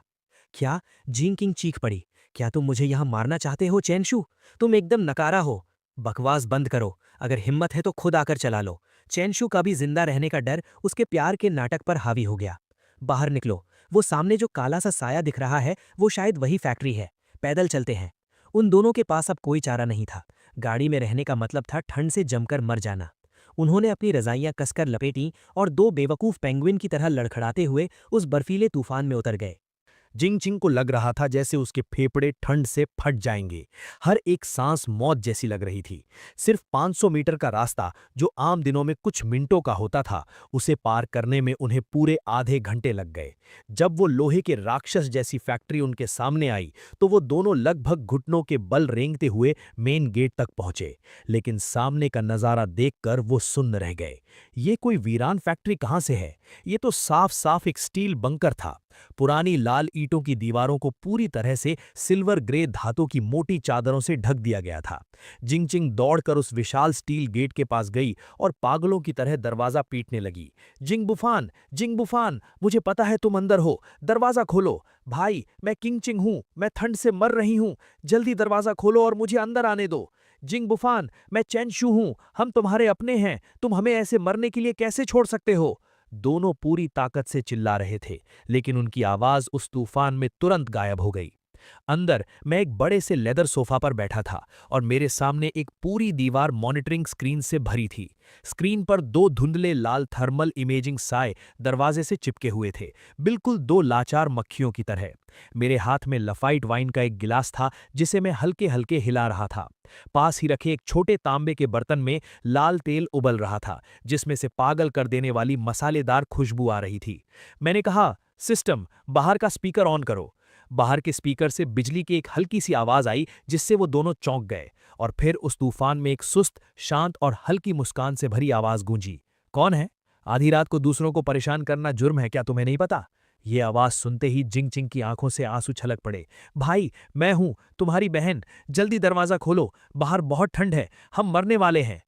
क्या? जिंग किंग चीख पड़ी। क्या तुम मुझे यहां मारना चाहते हो चैनशू? तुम एकदम नकारा हो। बकवास बंद करो। अगर हिम्मत है तो खुद आकर चला लो। चैनशू का भी जिंदा रहने का डर उसके प्यार के नाटक पर हावी हो गया। बाहर निकलो। वो सामने जो काला सा साया दिख रहा है, वो शायद वही फैक्ट्री है। पैदल चलते हैं। उन दोनों के पास अब कोई चारा नहीं था। गाड़ी में रहने का मतलब था ठंड से जमकर मर जाना। उन्होंने अपनी रजाइयां कसकर लपेटीं और 2 बेवकूफ पेंगुइन की तरह लड़खड़ाते हुए उस बर्फीले तूफान में उतर गए। जिंग चिंग को लग रहा था जैसे उसके फेफड़े ठंड से फट जाएंगे। हर एक सांस मौत जैसी लग रही थी। सिर्फ 500 मीटर का रास्ता, जो आम दिनों में कुछ मिनटों का होता था, उसे पार करने में उन्हें पूरे आधे घंटे लग गए। जब वो लोहे के राक्षस जैसी फैक्ट्री उनके सामने आई, तो वो दोनों लगभग घुटनों के बल रेंगते हुए मेन गेट तक पहुंचे। लेकिन सामने का नजारा देखकर वो सुन्न रह गए। ये कोई वीरान फैक्ट्री कहां से है? ये तो साफ साफ एक स्टील बंकर था। पुरानी लाल ईंटों की दीवारों को पूरी तरह से सिल्वर ग्रे धातु की मोटी चादरों से ढक दिया गया था। जिंगचिंग दौड़कर उस विशाल स्टील गेट के पास गई और पागलों की तरह दरवाजा पीटने लगी। जिंग बुफान, मुझे पता है तुम अंदर हो, दरवाजा खोलो। भाई, मैं किंग चिंग हूँ, मैं ठंड से मर रही हूँ, जल्दी दरवाजा खोलो और मुझे अंदर आने दो। जिंग बुफान, मैं चेन शू हूँ, हम तुम्हारे अपने हैं, तुम हमें ऐसे मरने के लिए कैसे छोड़ सकते हो? दोनों पूरी ताकत से चिल्ला रहे थे, लेकिन उनकी आवाज उस तूफान में तुरंत गायब हो गई। अंदर मैं एक बड़े से लेदर सोफा पर बैठा था और मेरे सामने एक पूरी दीवार मॉनिटरिंग स्क्रीन से भरी थी। स्क्रीन पर दो धुंधले लाल थर्मल इमेजिंग साए दरवाजे से चिपके हुए थे, बिल्कुल दो लाचार मक्खियों की तरह। मेरे हाथ में लफाइट वाइन का एक गिलास था जिसे मैं हल्के हल्के हिला रहा था। पास ही रखे एक छोटे तांबे के बर्तन में लाल तेल उबल रहा था, जिसमें से पागल कर देने वाली मसालेदार खुशबू आ रही थी। मैंने कहा, सिस्टम, बाहर का स्पीकर ऑन करो। बाहर के स्पीकर से बिजली की एक हल्की सी आवाज आई जिससे वो दोनों चौंक गए, और फिर उस तूफान में एक सुस्त, शांत और हल्की मुस्कान से भरी आवाज गूंजी। कौन है? आधी रात को दूसरों को परेशान करना जुर्म है क्या, तुम्हें नहीं पता? ये आवाज सुनते ही जिंग चिंग की आंखों से आंसू छलक पड़े। भाई, मैं हूं, तुम्हारी बहन, जल्दी दरवाजा खोलो, बाहर बहुत ठंड है, हम मरने वाले हैं।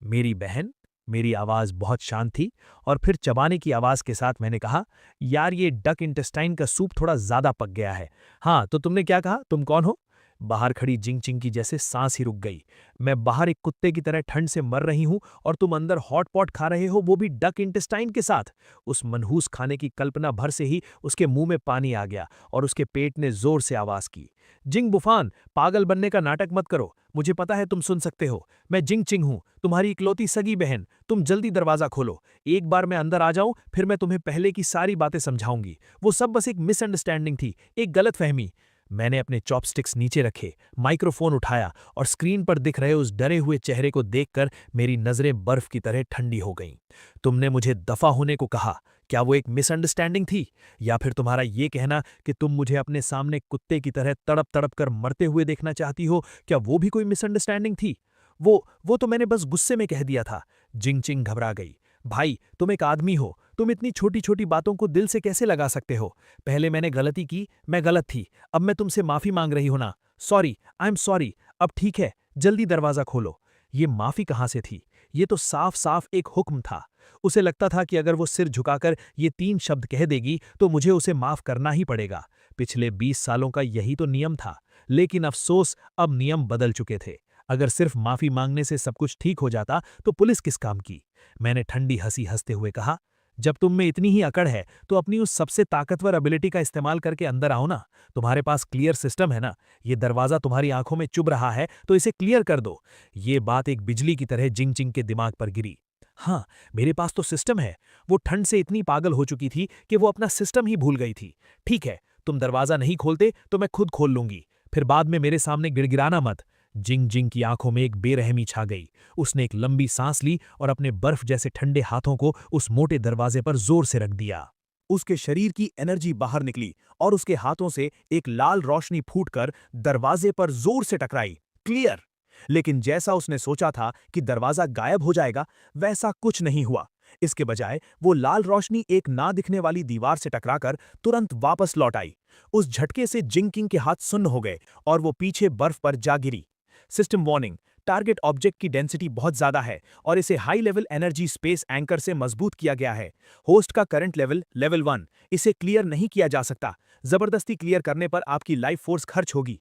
मेरी बहन? मेरी आवाज बहुत शांत थी, और फिर चबाने की आवाज के साथ मैंने कहा, यार ये डक इंटेस्टाइन का सूप थोड़ा ज्यादा पक गया है। हाँ, तो तुमने क्या कहा, तुम कौन हो? बाहर खड़ी जिंग चिंग की जैसे सांस ही रुक गई। मैं बाहर एक कुत्ते की तरह ठंड से मर रही हूं और तुम अंदर हॉट पॉट खा रहे हो, वो भी डक इंटेस्टाइन के साथ। उस मनहूस खाने की कल्पना भर से ही उसके मुंह में पानी आ गया और उसके पेट ने जोर से आवाज की, जिंग बुफान, पागल बनने का नाटक मत करो, मुझे पता है तुम सुन सकते हो। मैं जिंग चिंग हूं, तुम्हारी इकलौती सगी बहन, तुम जल्दी दरवाजा खोलो। एक बार मैं अंदर आ जाऊं, फिर मैं तुम्हें पहले की सारी बातें समझाऊंगी। वो सब बस एक मिसअंडरस्टैंडिंग थी, एक गलतफहमी। मैंने अपने चॉपस्टिक्स नीचे रखे, माइक्रोफोन उठाया और स्क्रीन पर दिख रहे उस डरे हुए चेहरे को देखकर मेरी नजरें बर्फ की तरह ठंडी हो गईं। तुमने मुझे दफा होने को कहा, क्या वो एक मिसअंडरस्टैंडिंग थी? या फिर तुम्हारा ये कहना कि तुम मुझे अपने सामने कुत्ते की तरह तड़प तड़प कर मरते हुए देखना चाहती हो, क्या वो भी कोई मिसअंडरस्टैंडिंग थी? वो तो मैंने बस गुस्से में कह दिया था। जिंग चिंग घबरा गई। भाई, तुम एक आदमी हो, तुम इतनी छोटी छोटी बातों को दिल से कैसे लगा सकते हो? पहले मैंने गलती की, मैं गलत थी, अब मैं तुमसे माफी मांग रही हूं ना। Sorry, I am sorry. अब ठीक है, जल्दी दरवाजा खोलो। ये माफी कहां से थी? ये तो साफ साफ एक हुक्म था। उसे लगता था कि अगर वो सिर झुकाकर ये 3 शब्द कह देगी तो मुझे उसे माफ करना ही पड़ेगा। पिछले 20 सालों का यही तो नियम था, लेकिन अफसोस, अब नियम बदल चुके थे। अगर सिर्फ माफी मांगने से सब कुछ ठीक हो जाता तो पुलिस किस काम की? मैंने ठंडी हंसी हंसते हुए कहा, जब तुम में इतनी ही अकड़ है तो अपनी उस सबसे ताकतवर एबिलिटी का इस्तेमाल करके अंदर आओ ना। तुम्हारे पास क्लियर सिस्टम है ना? ये दरवाजा तुम्हारी आंखों में चुभ रहा है तो इसे क्लियर कर दो। ये बात एक बिजली की तरह जिंग चिंग के दिमाग पर गिरी। हाँ, मेरे पास तो सिस्टम है। वो ठंड से इतनी पागल हो चुकी थी कि वो अपना सिस्टम ही भूल गई थी। ठीक है, तुम दरवाजा नहीं खोलते तो मैं खुद खोल लूंगी, फिर बाद में मेरे सामने गिड़गिड़ाना मत। जिंग जिंग की आंखों में एक बेरहमी छा गई। उसने एक लंबी सांस ली और अपने बर्फ जैसे ठंडे हाथों को उस मोटे दरवाजे पर जोर से रख दिया। उसके शरीर की एनर्जी बाहर निकली और उसके हाथों से एक लाल रोशनी फूटकर दरवाजे पर जोर से टकराई। क्लियर! लेकिन जैसा उसने सोचा था कि दरवाजा गायब हो जाएगा, वैसा कुछ नहीं हुआ। इसके बजाय वो लाल रोशनी एक ना दिखने वाली दीवार से टकराकर तुरंत वापस लौट आई। उस झटके से जिंग किंग के हाथ सुन्न हो गए और वो पीछे बर्फ पर जा गिरी। सिस्टम वार्निंग, टारगेट ऑब्जेक्ट की डेंसिटी बहुत ज्यादा है और इसे high level energy space anchor से मजबूत किया गया है। होस्ट का करंट लेवल लेवल 1, इसे क्लियर नहीं किया जा सकता। जबरदस्ती क्लियर करने पर आपकी लाइफ फोर्स खर्च होगी।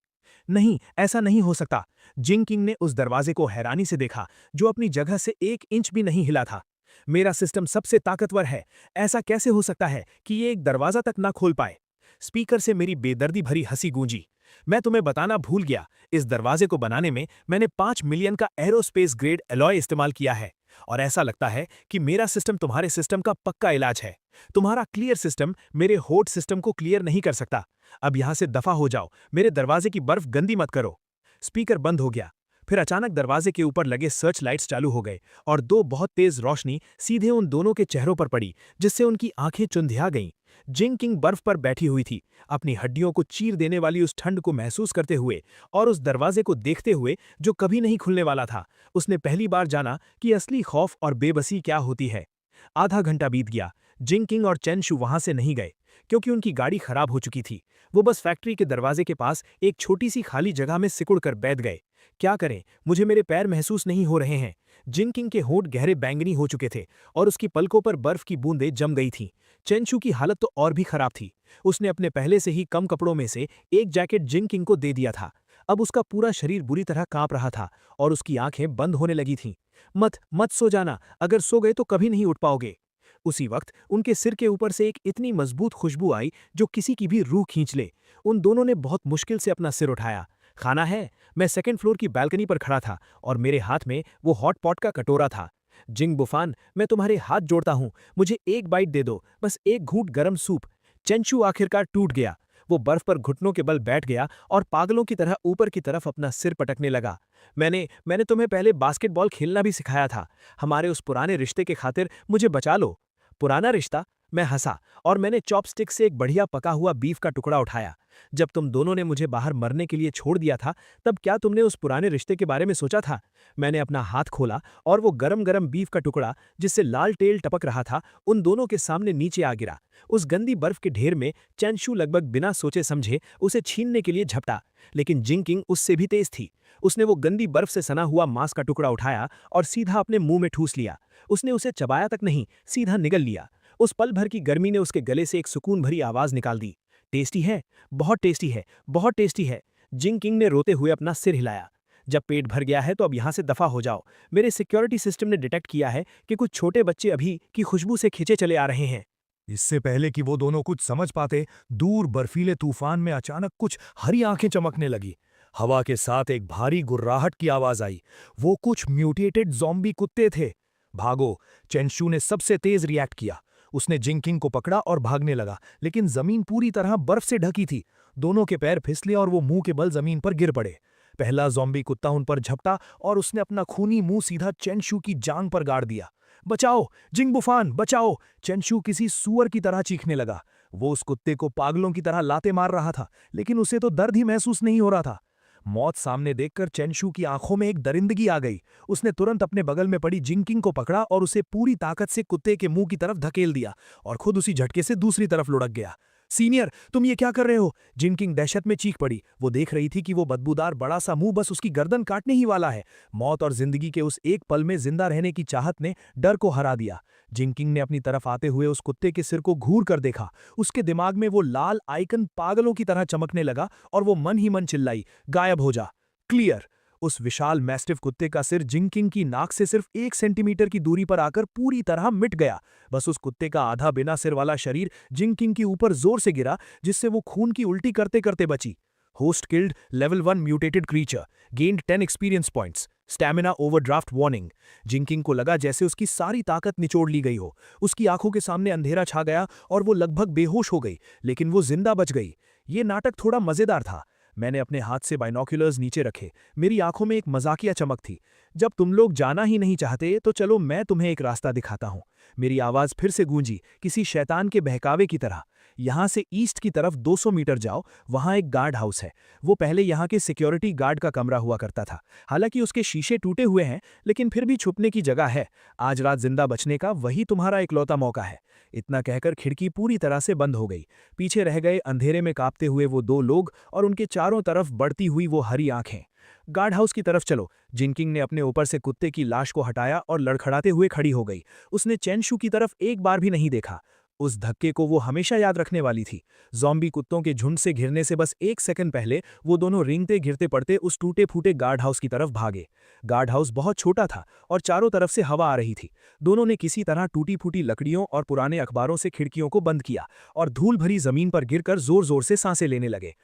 नहीं, ऐसा नहीं हो सकता। जिंग किंग ने उस दरवाजे को हैरानी से देखा, जो अपनी जगह से 1 इंच भी नहीं हिला था। मेरा सिस्टम सबसे ताकतवर है, ऐसा कैसे हो सकता है कि ये एक दरवाजा तक ना खोल पाए? स्पीकर से मेरी बेदर्दी भरी हंसी गूंजी। मैं तुम्हें बताना भूल गया, इस दरवाजे को बनाने में मैंने 5 मिलियन का एरोस्पेस ग्रेड एलॉय इस्तेमाल किया है, और ऐसा लगता है कि मेरा सिस्टम तुम्हारे सिस्टम का पक्का इलाज है। तुम्हारा क्लियर सिस्टम मेरे होट सिस्टम को क्लियर नहीं कर सकता। अब यहां से दफा हो जाओ, मेरे दरवाजे की बर्फ गंदी मत करो। स्पीकर बंद हो गया। फिर अचानक दरवाजे के ऊपर लगे सर्च लाइट्स चालू हो गए और 2 बहुत तेज रोशनी सीधे उन दोनों के चेहरों पर पड़ी, जिससे उनकी आंखें चुंधिया गईं। जिंग किंग बर्फ पर बैठी हुई थी, अपनी हड्डियों को चीर देने वाली उस ठंड को महसूस करते हुए और उस दरवाजे को देखते हुए जो कभी नहीं खुलने वाला था। उसने पहली बार जाना कि असली खौफ और बेबसी क्या होती है। आधा घंटा बीत गया। जिंग किंग और चेन शू वहां से नहीं गए, क्योंकि उनकी गाड़ी खराब हो चुकी थी। वो बस फैक्ट्री के दरवाजे के पास एक छोटी सी खाली जगह में सिकुड़ कर बैठ गए। क्या करें, मुझे मेरे पैर महसूस नहीं हो रहे हैं। जिनकिंग के होंठ गहरे बैंगनी हो चुके थे और उसकी पलकों पर बर्फ की बूंदें जम गई थीं। चेंशू की हालत तो और भी खराब थी। उसने अपने पहले से ही कम कपड़ों में से एक जैकेट जिनकिंग को दे दिया था। अब उसका पूरा शरीर बुरी तरह कांप रहा था और उसकी आंखें बंद होने लगी थीं। मत मत सो जाना, अगर सो गए तो कभी नहीं उठ पाओगे। उसी वक्त उनके सिर के ऊपर से एक इतनी मजबूत खुशबू आई जो किसी की भी रूह खींच ले। उन दोनों ने बहुत मुश्किल से अपना सिर उठाया। खाना है? मैं सेकंड फ्लोर की बालकनी पर खड़ा था और मेरे हाथ में वो हॉट पॉट का कटोरा था। जिंग बुफान, मैं तुम्हारे हाथ जोड़ता हूं, मुझे एक बाइट दे दो, बस एक घूंट गरम सूप। चेंशू आखिरकार टूट गया। वो बर्फ पर घुटनों के बल बैठ गया और पागलों की तरह ऊपर की तरफ अपना सिर पटकने लगा। मैंने तुम्हें पहले बास्केटबॉल खेलना भी सिखाया था। हमारे उस पुराने रिश्ते के खातिर मुझे बचा लो। पुराना रिश्ता? मैं हंसा और मैंने चॉपस्टिक से एक बढ़िया पका हुआ बीफ का टुकड़ा उठाया। जब तुम दोनों ने मुझे बाहर मरने के लिए छोड़ दिया था, तब क्या तुमने उस पुराने रिश्ते के बारे में सोचा था? मैंने अपना हाथ खोला और वो गरम गरम बीफ का टुकड़ा, जिससे लाल टेल टपक रहा था, उन दोनों के सामने नीचे आ गिरा। उस गंदी बर्फ के ढेर में चेंशू लगभग बिना सोचे समझे उसे छीनने के लिए झपटा, लेकिन जिंकिंग उससे भी तेज थी। उसने वो गंदी बर्फ से सना हुआ मांस का टुकड़ा उठाया और सीधा अपने मुंह में ठूस लिया। उसने उसे चबाया तक नहीं, सीधा निगल लिया। उस पल भर की गर्मी ने उसके गले से एक सुकून भरी आवाज निकाल दी। टेस्टी है, बहुत टेस्टी है, बहुत टेस्टी है। जिंकिंग ने रोते हुए अपना सिर हिलाया। जब पेट भर गया है तो अब यहां से दफा हो जाओ। मेरे सिक्योरिटी सिस्टम ने डिटेक्ट किया है कि कुछ छोटे बच्चे अभी की खुशबू से खिंचे चले आ रहे हैं। इससे पहले कि वो दोनों कुछ समझ पाते, दूर बर्फीले तूफान में अचानक कुछ हरी आंखें चमकने लगी। हवा के साथ एक भारी गुर्राहट की आवाज आई। वो कुछ म्यूटेटेड ज़ॉम्बी कुत्ते थे। भागो! चेंशू ने सबसे तेज रिएक्ट किया। उसने जिंकिंग को पकड़ा और भागने लगा, लेकिन जमीन पूरी तरह बर्फ से ढकी थी। दोनों के पैर फिसले और वो मुंह के बल जमीन पर गिर पड़े। पहला ज़ॉम्बी कुत्ता उन पर झपटा और उसने अपना खूनी मुंह सीधा चेंशू की जांग पर गाड़ दिया। बचाओ! जिंग बुफान, बचाओ! चेंशू किसी सूअर की तरह चीखने लगा। वो उस कुत्ते को पागलों की तरह लाते मार रहा था, लेकिन उसे तो दर्द ही महसूस नहीं हो रहा था। मौत सामने देखकर चेंशू की आंखों में एक दरिंदगी आ गई। उसने तुरंत अपने बगल में पड़ी जिंकिंग को पकड़ा और उसे पूरी ताकत से कुत्ते के मुंह की तरफ धकेल दिया और खुद उसी झटके से दूसरी तरफ लुढ़क गया। सीनियर, तुम ये क्या कर रहे हो? जिंकिंग दहशत में चीख पड़ी। वो देख रही थी कि वो बदबूदार बड़ा सा मुंह बस उसकी गर्दन काटने ही वाला है। मौत और जिंदगी के उस एक पल में जिंदा रहने की चाहत ने डर को हरा दिया। जिंकिंग ने अपनी तरफ आते हुए उस कुत्ते के सिर को घूर कर देखा। उसके दिमाग में वो लाल आइकन पागलों की तरह चमकने लगा और वो मन ही मन चिल्लाई, गायब हो जा। क्लियर! उस विशाल मैस्टिफ कुत्ते का सिर जिंकिंग की नाक से सिर्फ 1 सेंटीमीटर की दूरी पर आकर पूरी तरह मिट गया। बस उस कुत्ते का आधा बिना सिर वाला शरीर जिंकिंग के ऊपर जोर से गिरा, जिससे वो खून की उल्टी करते करते बची। Host killed, level 1 mutated creature, gained 10 experience points, stamina overdraft warning. जिंकिंग को लगा जैसे उसकी सारी ताकत निचोड़ ली गई हो। उसकी आंखों के सामने अंधेरा छा गया और वो लगभग बेहोश हो गई, लेकिन वो जिंदा बच गई। ये नाटक थोड़ा मजेदार था। मैंने अपने हाथ से बाइनोक्यूलर्स नीचे रखे। मेरी आंखों में एक मजाकिया चमक थी। जब तुम लोग जाना ही नहीं चाहते तो चलो मैं तुम्हें एक रास्ता दिखाता हूं। मेरी आवाज फिर से गूंजी, किसी शैतान के बहकावे की तरह। यहां से ईस्ट की तरफ 200 मीटर जाओ, वहां एक गार्ड हाउस है। वो पहले यहां के सिक्योरिटी गार्ड का कमरा हुआ करता था। हालांकि उसके शीशे टूटे हुए हैं, लेकिन फिर भी छुपने की जगह है। आज रात जिंदा बचने का वही तुम्हारा इकलौता मौका है। इतना कहकर खिड़की पूरी तरह से बंद हो गई। पीछे रह गए अंधेरे में कांपते हुए वो 2 लोग और उनके चारों तरफ बढ़ती हुई वो हरी आंखें। गार्ड हाउस की तरफ चलो। जिंकिंग ने अपने ऊपर से कुत्ते की लाश को हटाया और लड़खड़ाते हुए खड़ी हो गई। उसने चेंशू की तरफ एक बार भी नहीं देखा। उस धक्के को वो हमेशा याद रखने वाली थी। ज़ॉम्बी कुत्तों के झुंड से घिरने से बस 1 सेकंड पहले वो दोनों रेंगते गिरते पड़ते उस टूटे फूटे गार्ड हाउस की तरफ भागे। गार्ड हाउस बहुत छोटा था और चारों तरफ से हवा आ रही थी। दोनों ने किसी तरह टूटी फूटी लकड़ियों और पुराने अखबारों से खिड़कियों को बंद किया और धूल भरी जमीन पर गिरकर जोर जोर से सांसें लेने लगे।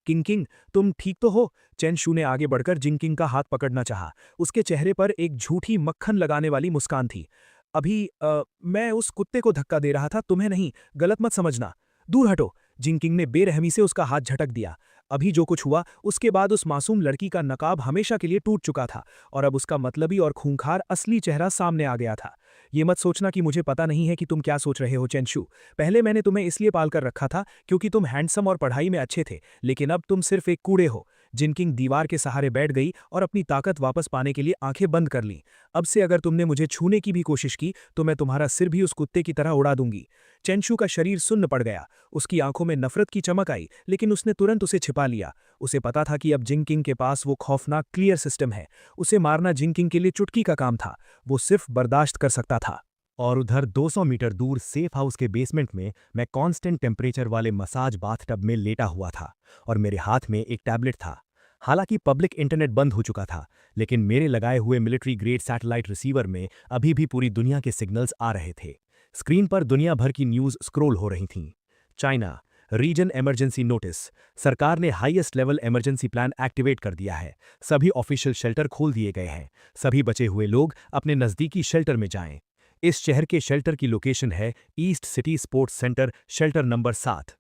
किंग, तुम ठीक तो हो? चेंशू ने आगे बढ़कर जिंकिंग का हाथ पकड़ना चाहा। उसके चेहरे पर एक झूठी मक्खन लगाने वाली मुस्कान थी। मैं उस कुत्ते को धक्का दे रहा था, तुम्हें नहीं, गलत मत समझना। दूर हटो। जिंकिंग ने बेरहमी से उसका हाथ झटक दिया। अभी जो कुछ हुआ उसके बाद उस मासूम लड़की का नकाब हमेशा के लिए टूट चुका था और अब उसका मतलबी और खूंखार असली चेहरा सामने आ गया था। ये मत सोचना कि मुझे पता नहीं है कि तुम क्या सोच रहे हो चेंशू। पहले मैंने तुम्हें इसलिए पालकर रखा था क्योंकि तुम हैंडसम और पढ़ाई में अच्छे थे, लेकिन अब तुम सिर्फ एक कूड़े हो। जिनकिंग दीवार के सहारे बैठ गई और अपनी ताकत वापस पाने के लिए आंखें बंद कर लीं। अब से अगर तुमने मुझे छूने की भी कोशिश की तो मैं तुम्हारा सिर भी उस कुत्ते की तरह उड़ा दूंगी। चेंशू का शरीर सुन्न पड़ गया। उसकी आंखों में नफरत की चमक आई, लेकिन उसने तुरंत उसे छिपा लिया। उसे पता था कि अब जिंकिंग के पास वो खौफनाक क्लियर सिस्टम है। उसे मारना जिंकिंग के लिए चुटकी का काम था। वो सिर्फ बर्दाश्त कर सकता था। और उधर 200 मीटर दूर सेफ हाउस के बेसमेंट में मैं कांस्टेंट टेम्परेचर वाले मसाज बाथटब में लेटा हुआ था और मेरे हाथ में एक टैबलेट था। हालांकि पब्लिक इंटरनेट बंद हो चुका था, लेकिन मेरे लगाए हुए मिलिट्री ग्रेड सैटेलाइट रिसीवर में अभी भी पूरी दुनिया के सिग्नल्स आ रहे थे। स्क्रीन पर दुनिया भर की न्यूज स्क्रॉल हो रही थीं। China region emergency notice. सरकार ने highest level emergency plan activate कर दिया है। सभी ऑफिशियल शेल्टर खोल दिए गए हैं। सभी बचे हुए लोग अपने नज़दीकी शेल्टर में जाएं। इस शहर के शेल्टर की लोकेशन है east city sports centre, shelter number 7।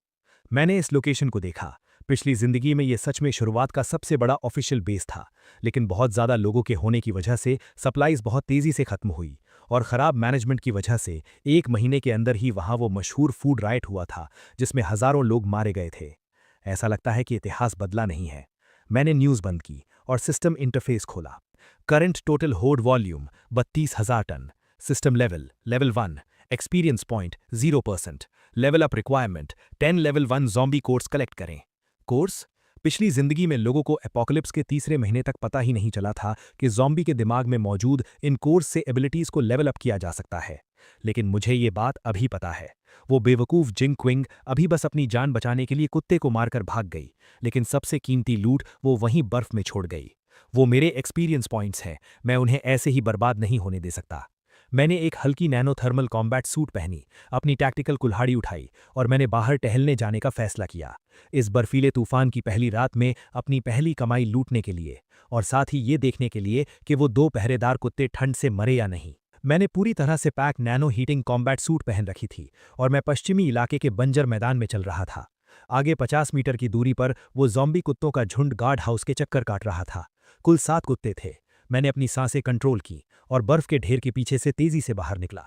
मैंने इस लोकेशन को देखा। पिछली जिंदगी में ये सच में शुरुआत का सबसे बड़ा ऑफिशियल बेस था, लेकिन बहुत ज़्यादा लोगों के होने की वजह से सप्लाईज बहुत तेज़ी से खत्म हुई और ख़राब मैनेजमेंट की वजह से 1 महीने के अंदर ही वहाँ वो मशहूर फूड राइट हुआ था जिसमें हज़ारों लोग मारे गए थे। ऐसा लगता है कि इतिहास बदला नहीं है। मैंने न्यूज़ बंद की और सिस्टम इंटरफेस खोला। Current total hold volume 32,000 ton. System level 1, experience point 0%, level up requirement 10 level 1 zombie cores collect करें। कोर्स? पिछली जिंदगी में लोगों को एपोकलिप्स के तीसरे महीने तक पता ही नहीं चला था कि ज़ॉम्बी के दिमाग में मौजूद इन कोर्स से एबिलिटीज को लेवल अप किया जा सकता है। लेकिन मुझे ये बात अभी पता है। वो बेवकूफ़ जिंग क्विंग अभी बस अपनी जान बचाने के लिए कुत्ते को मारकर भाग गई, लेकिन सबसे कीमती लूट वो वहीं बर्फ में छोड़ गई। वो मेरे एक्सपीरियंस पॉइंट्स हैं, मैं उन्हें ऐसे ही बर्बाद नहीं होने दे सकता। मैंने एक हल्की नैनो थर्मल कॉम्बैट सूट पहनी, अपनी टैक्टिकल कुल्हाड़ी उठाई और मैंने बाहर टहलने जाने का फैसला किया। इस बर्फीले तूफान की पहली रात में अपनी पहली कमाई लूटने के लिए और साथ ही ये देखने के लिए कि वो 2 पहरेदार कुत्ते ठंड से मरे या नहीं। मैंने पूरी तरह से pack nano heating combat suit पहन रखी थी और मैं पश्चिमी इलाके के बंजर मैदान में चल रहा था। आगे 50 मीटर की दूरी पर वो ज़ॉम्बी कुत्तों का झुंड गार्ड हाउस के चक्कर काट रहा था। कुल 7 कुत्ते थे। मैंने अपनी सांसें कंट्रोल की और बर्फ के ढेर के पीछे से तेजी से बाहर निकला।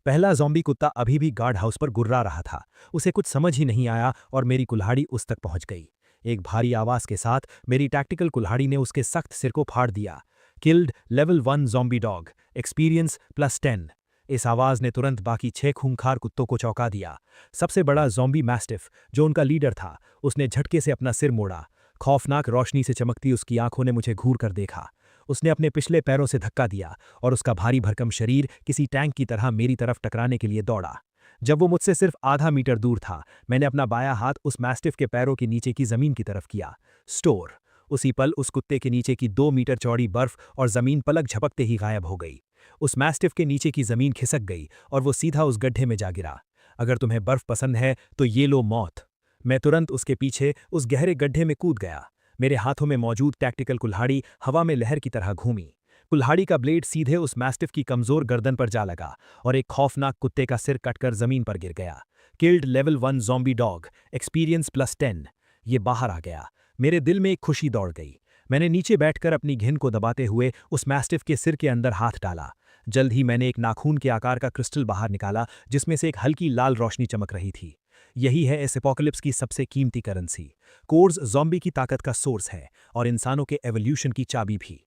पहला ज़ॉम्बी कुत्ता अभी भी गार्ड हाउस पर गुर्रा रहा था। उसे कुछ समझ ही नहीं आया और मेरी कुल्हाड़ी उस तक पहुंच गई। एक भारी आवाज़ के साथ मेरी टैक्टिकल कुल्हाड़ी ने उसके सख्त सिर को फाड़ दिया। Killed level 1 zombie dog, experience +10। इस आवाज़ ने तुरंत बाकी 6 खूंखार कुत्तों को चौंका दिया। सबसे बड़ा ज़ॉम्बी मैस्टिफ, जो उनका लीडर था, उसने झटके से अपना सिर मोड़ा। खौफनाक रोशनी से चमकती उसकी आंखों ने मुझे घूर कर देखा। उसने अपने पिछले पैरों से धक्का दिया और उसका भारी भरकम शरीर किसी टैंक की तरह मेरी तरफ टकराने के लिए दौड़ा। जब वो मुझसे सिर्फ आधा मीटर दूर था, मैंने अपना बायां हाथ उस मैस्टिफ के पैरों के नीचे की जमीन की तरफ किया। स्टोर। उसी पल उस कुत्ते के नीचे की 2 मीटर चौड़ी बर्फ और जमीन पलक झपकते ही गायब हो गई। उस मैस्टिफ के नीचे की जमीन खिसक गई और वो सीधा उस गड्ढे में जा गिरा। अगर तुम्हें बर्फ पसंद है तो ये लो मौत। मैं तुरंत उसके पीछे उस गहरे गड्ढे में कूद गया। मेरे हाथों में मौजूद टैक्टिकल कुल्हाड़ी हवा में लहर की तरह घूमी। कुल्हाड़ी का ब्लेड सीधे उस मैस्टिफ की कमजोर गर्दन पर जा लगा और एक खौफनाक कुत्ते का सिर कटकर जमीन पर गिर गया। Killed level 1 zombie dog, experience +10। ये बाहर आ गया। मेरे दिल में एक खुशी दौड़ गई। मैंने नीचे बैठकर अपनी घिन को दबाते हुए उस मैस्टिफ के सिर के अंदर हाथ डाला। जल्द ही मैंने एक नाखून के आकार का क्रिस्टल बाहर निकाला जिसमें से एक हल्की लाल रोशनी चमक रही थी। यही है इस एपोकलिप्स की सबसे कीमती करेंसी। कोर्स ज़ॉम्बी की ताकत का सोर्स है और इंसानों के एवोल्यूशन की चाबी भी।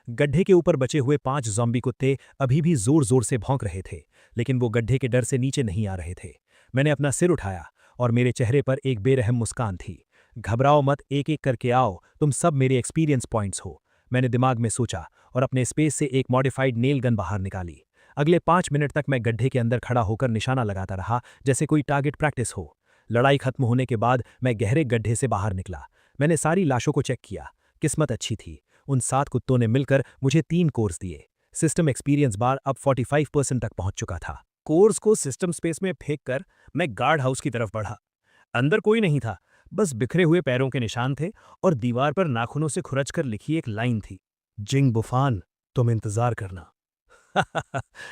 गड्ढे के ऊपर बचे हुए 5 ज़ॉम्बी कुत्ते अभी भी जोर जोर से भौंक रहे थे, लेकिन वो गड्ढे के डर से नीचे नहीं आ रहे थे। मैंने अपना सिर उठाया और मेरे चेहरे पर एक बेरहम मुस्कान थी। घबराओ मत, एक एक करके आओ, तुम सब मेरे एक्सपीरियंस पॉइंट्स हो, मैंने दिमाग में सोचा और अपने स्पेस से एक मॉडिफाइड नेल गन बाहर निकाली। अगले 5 मिनट तक मैं गड्ढे के अंदर खड़ा होकर निशाना लगाता रहा, जैसे कोई टारगेट प्रैक्टिस हो। लड़ाई खत्म होने के बाद मैं गहरे गड्ढे से बाहर निकला। मैंने सारी लाशों को चेक किया। किस्मत अच्छी थी, उन 7 कुत्तों ने मिलकर मुझे 3 कोर्स दिए। सिस्टम एक्सपीरियंस बार अब 45% तक पहुंच चुका था। कोर्स को सिस्टम स्पेस में फेंक कर मैं गार्ड हाउस की तरफ बढ़ा। अंदर कोई नहीं था, बस बिखरे हुए पैरों के निशान थे और दीवार पर नाखूनों से खुरचकर लिखी एक लाइन थी, जिंग बुफान, तुम इंतजार करना।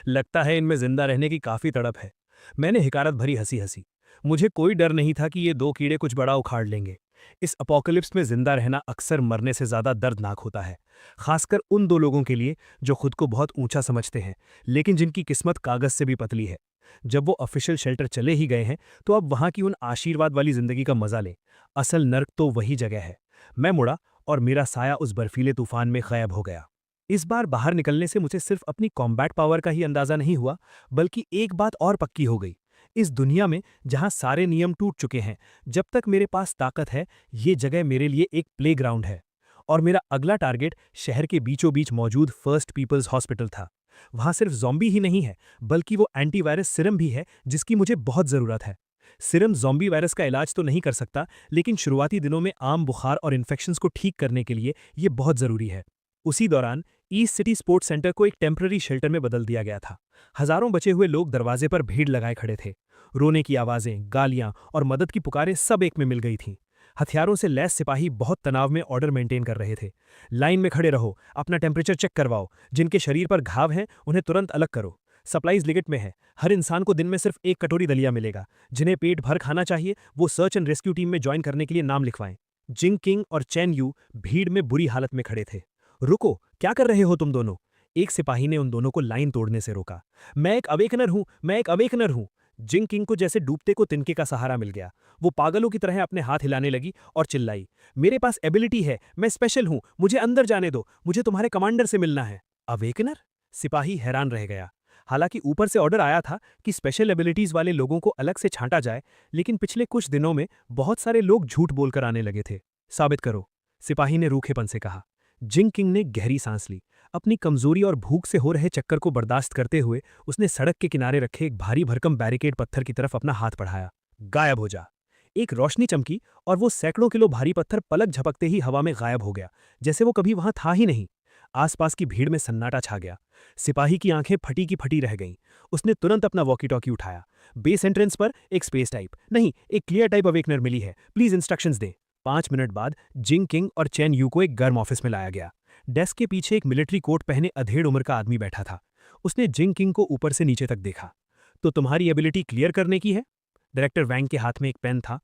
लगता है इनमें जिंदा रहने की काफी तड़प है। मैंने हिकारत भरी हंसी हंसी। मुझे कोई डर नहीं था कि ये 2 कीड़े कुछ बड़ा उखाड़ लेंगे। इस अपोकलिप्स में जिंदा रहना अक्सर मरने से ज्यादा दर्दनाक होता है, खासकर उन 2 लोगों के लिए जो खुद को बहुत ऊंचा समझते हैं, लेकिन जिनकी किस्मत कागज से भी पतली है। जब वो ऑफिशियल शेल्टर चले ही गए हैं, तो अब वहां की उन आशीर्वाद वाली जिंदगी का मजा लें। असल नर्क तो वही जगह है। मैं मुड़ा और मेरा साया उस बर्फीले तूफान में गायब हो गया। इस बार बाहर निकलने से मुझे सिर्फ अपनी कॉम्बैट पावर का ही अंदाजा नहीं हुआ, बल्कि एक बात और पक्की हो गई। इस दुनिया में जहां सारे नियम टूट चुके हैं, जब तक मेरे पास ताकत है, ये जगह मेरे लिए एक प्लेग्राउंड है। और मेरा अगला टारगेट शहर के बीचों बीच मौजूद फर्स्ट पीपल्स हॉस्पिटल था। वहां सिर्फ ज़ॉम्बी ही नहीं है, बल्कि वो एंटीवायरस सिरम भी है जिसकी मुझे बहुत ज़रूरत है। सिरम ज़ॉम्बी वायरस का इलाज तो नहीं कर सकता, लेकिन शुरुआती दिनों में आम बुखार और इन्फेक्शंस को ठीक करने के लिए ये बहुत ज़रूरी है। उसी दौरान ईस्ट सिटी स्पोर्ट्स सेंटर को एक टेम्पररी शेल्टर में बदल दिया गया था। हजारों बचे हुए लोग दरवाजे पर भीड़ लगाए खड़े थे। रोने की आवाज़ें, गालियां और मदद की पुकारें सब एक में मिल गई थीं। हथियारों से लैस सिपाही बहुत तनाव में ऑर्डर मेंटेन कर रहे थे। लाइन में खड़े रहो, अपना टेम्परेचर चेक करवाओ, जिनके शरीर पर घाव हैं उन्हें तुरंत अलग करो। सप्लाईज लिमिट में है, हर इंसान को दिन में सिर्फ एक कटोरी दलिया मिलेगा। जिन्हें पेट भर खाना चाहिए वो सर्च एंड रेस्क्यू टीम में ज्वाइन करने के लिए नाम लिखवाएं। जिंग किंग और चैन यू भीड़ में बुरी हालत में खड़े थे। रुको, क्या कर रहे हो तुम दोनों? एक सिपाही ने उन दोनों को लाइन तोड़ने से रोका। मैं एक अवेकनर हूं, मैं एक अवेकनर हूं। जिंग किंग को जैसे डूबते को तिनके का सहारा मिल गया। वो पागलों की तरह अपने हाथ हिलाने लगी और चिल्लाई, मेरे पास एबिलिटी है, मैं स्पेशल हूं, मुझे अंदर जाने दो, मुझे तुम्हारे कमांडर से मिलना है। अवेकनर? सिपाही हैरान रह गया। हालांकि ऊपर से ऑर्डर आया था कि स्पेशल एबिलिटीज वाले लोगों को अलग से छांटा जाए, लेकिन पिछले कुछ दिनों में बहुत सारे लोग झूठ बोलकर आने लगे थे। साबित करो, सिपाही ने रूखेपन से कहा। जिंग किंग ने गहरी सांस ली। अपनी कमजोरी और भूख से हो रहे चक्कर को बर्दाश्त करते हुए उसने सड़क के किनारे रखे एक भारी भरकम बैरिकेड पत्थर की तरफ अपना हाथ बढ़ाया। गायब हो जा। एक रोशनी चमकी और वो सैकड़ों किलो भारी पत्थर पलक झपकते ही हवा में गायब हो गया, जैसे वो कभी वहां था ही नहीं। आसपास की भीड़ में सन्नाटा छा गया। सिपाही की आंखें फटी की फटी रह गईं। उसने तुरंत अपना वॉकी टॉकी उठाया। बेस एंट्रेंस पर एक स्पेस टाइप नहीं, एक क्लियर टाइप अवेकनर मिली है, प्लीज इंस्ट्रक्शंस दें। 5 मिनट बाद जिंग किंग और चैन यू को एक गर्म ऑफिस में लाया गया। डेस्क के पीछे एक मिलिट्री कोट पहने अधेड़ उम्र का आदमी बैठा था। उसने जिंग किंग को ऊपर से नीचे तक देखा। तो तुम्हारी एबिलिटी क्लियर करने की है? डायरेक्टर वैंग के हाथ में एक पेन था।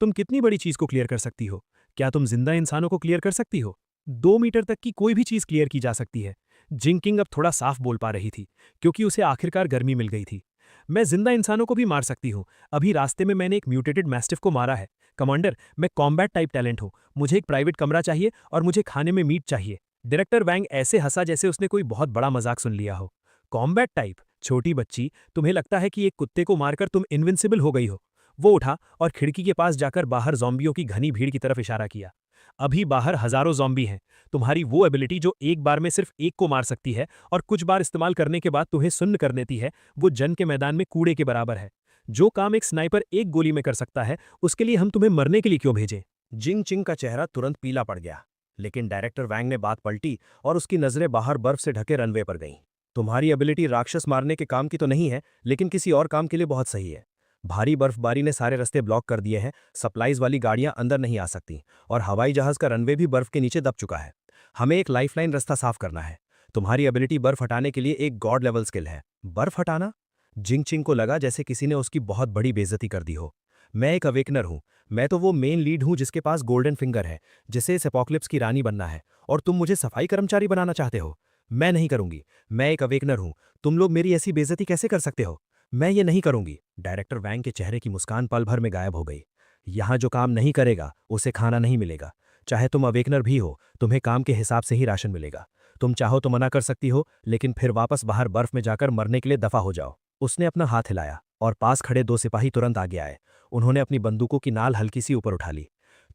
तुम कितनी बड़ी चीज को क्लियर कर सकती हो? क्या तुम जिंदा इंसानों को क्लियर कर सकती हो? 2 मीटर तक की कोई भी चीज क्लियर की जा सकती है। जिंग किंग अब थोड़ा साफ बोल पा रही थी, क्योंकि उसे आखिरकार गर्मी मिल गई थी। मैं जिंदा इंसानों को भी मार सकती हूँ। अभी रास्ते में मैंने एक म्यूटेटेड मैस्टिफ को मारा है। कमांडर, मैं कॉम्बैट टाइप टैलेंट हूँ। मुझे एक प्राइवेट कमरा चाहिए और मुझे खाने में मीट चाहिए। डायरेक्टर वैंग ऐसे हंसा जैसे उसने कोई बहुत बड़ा मजाक सुन लिया हो। Combat type? छोटी बच्ची, तुम्हें लगता है कि एक कुत्ते को मारकर तुम इनविंसिबल हो गई हो? वो उठा और खिड़की के पास जाकर बाहर ज़ॉम्बियों की घनी भीड़ की तरफ इशारा किया। अभी बाहर हजारों ज़ॉम्बी हैं। तुम्हारी वो एबिलिटी जो एक बार में सिर्फ एक को मार सकती है और कुछ बार इस्तेमाल करने के बाद तुम्हें सुन्न कर देती है, वो जंग के मैदान में कूड़े के बराबर है। जो काम एक स्नाइपर एक गोली में कर सकता है, उसके लिए हम तुम्हें मरने के लिए क्यों भेजें? जिंग चिंग का चेहरा तुरंत पीला पड़ गया, लेकिन डायरेक्टर वैंग ने बात पलटी और उसकी नजरें बाहर बर्फ से ढके रनवे पर गईं। तुम्हारी एबिलिटी राक्षस मारने के काम की तो नहीं है, लेकिन किसी और काम के लिए बहुत सही है। भारी बर्फबारी ने सारे रास्ते ब्लॉक कर दिए हैं, सप्लाईज वाली गाड़ियां अंदर नहीं आ सकती और हवाई जहाज का रनवे भी बर्फ के नीचे दब चुका है। हमें एक लाइफलाइन रास्ता साफ करना है। तुम्हारी एबिलिटी बर्फ हटाने के लिए एक गॉड लेवल स्किल है। बर्फ हटाना? जिंग चिंग को लगा जैसे किसी ने उसकी बहुत बड़ी बेइज्जती कर दी हो। मैं एक अवेकनर हूं। मैं तो वो मेन लीड हूं जिसके पास गोल्डन फिंगर है, जिसे इस एपोक्लिप्स की रानी बनना है, और तुम मुझे सफाई कर्मचारी बनाना चाहते हो? मैं नहीं करूंगी। मैं एक अवेकनर हूं। तुम लोग मेरी ऐसी बेइज्जती कैसे कर सकते हो? मैं ये नहीं करूंगी। डायरेक्टर वैंग के चेहरे की मुस्कान पल भर में गायब हो गई। यहां जो काम नहीं करेगा उसे खाना नहीं मिलेगा। चाहे तुम अवेकनर भी हो, तुम्हें काम के हिसाब से ही राशन मिलेगा। तुम चाहो तो मना कर सकती हो, लेकिन फिर वापस बाहर बर्फ में जाकर मरने के लिए दफा हो जाओ। उसने अपना हाथ हिलाया और पास खड़े 2 सिपाही तुरंत आगे आए। उन्होंने अपनी बंदूकों की नाल हल्की सी ऊपर उठा ली।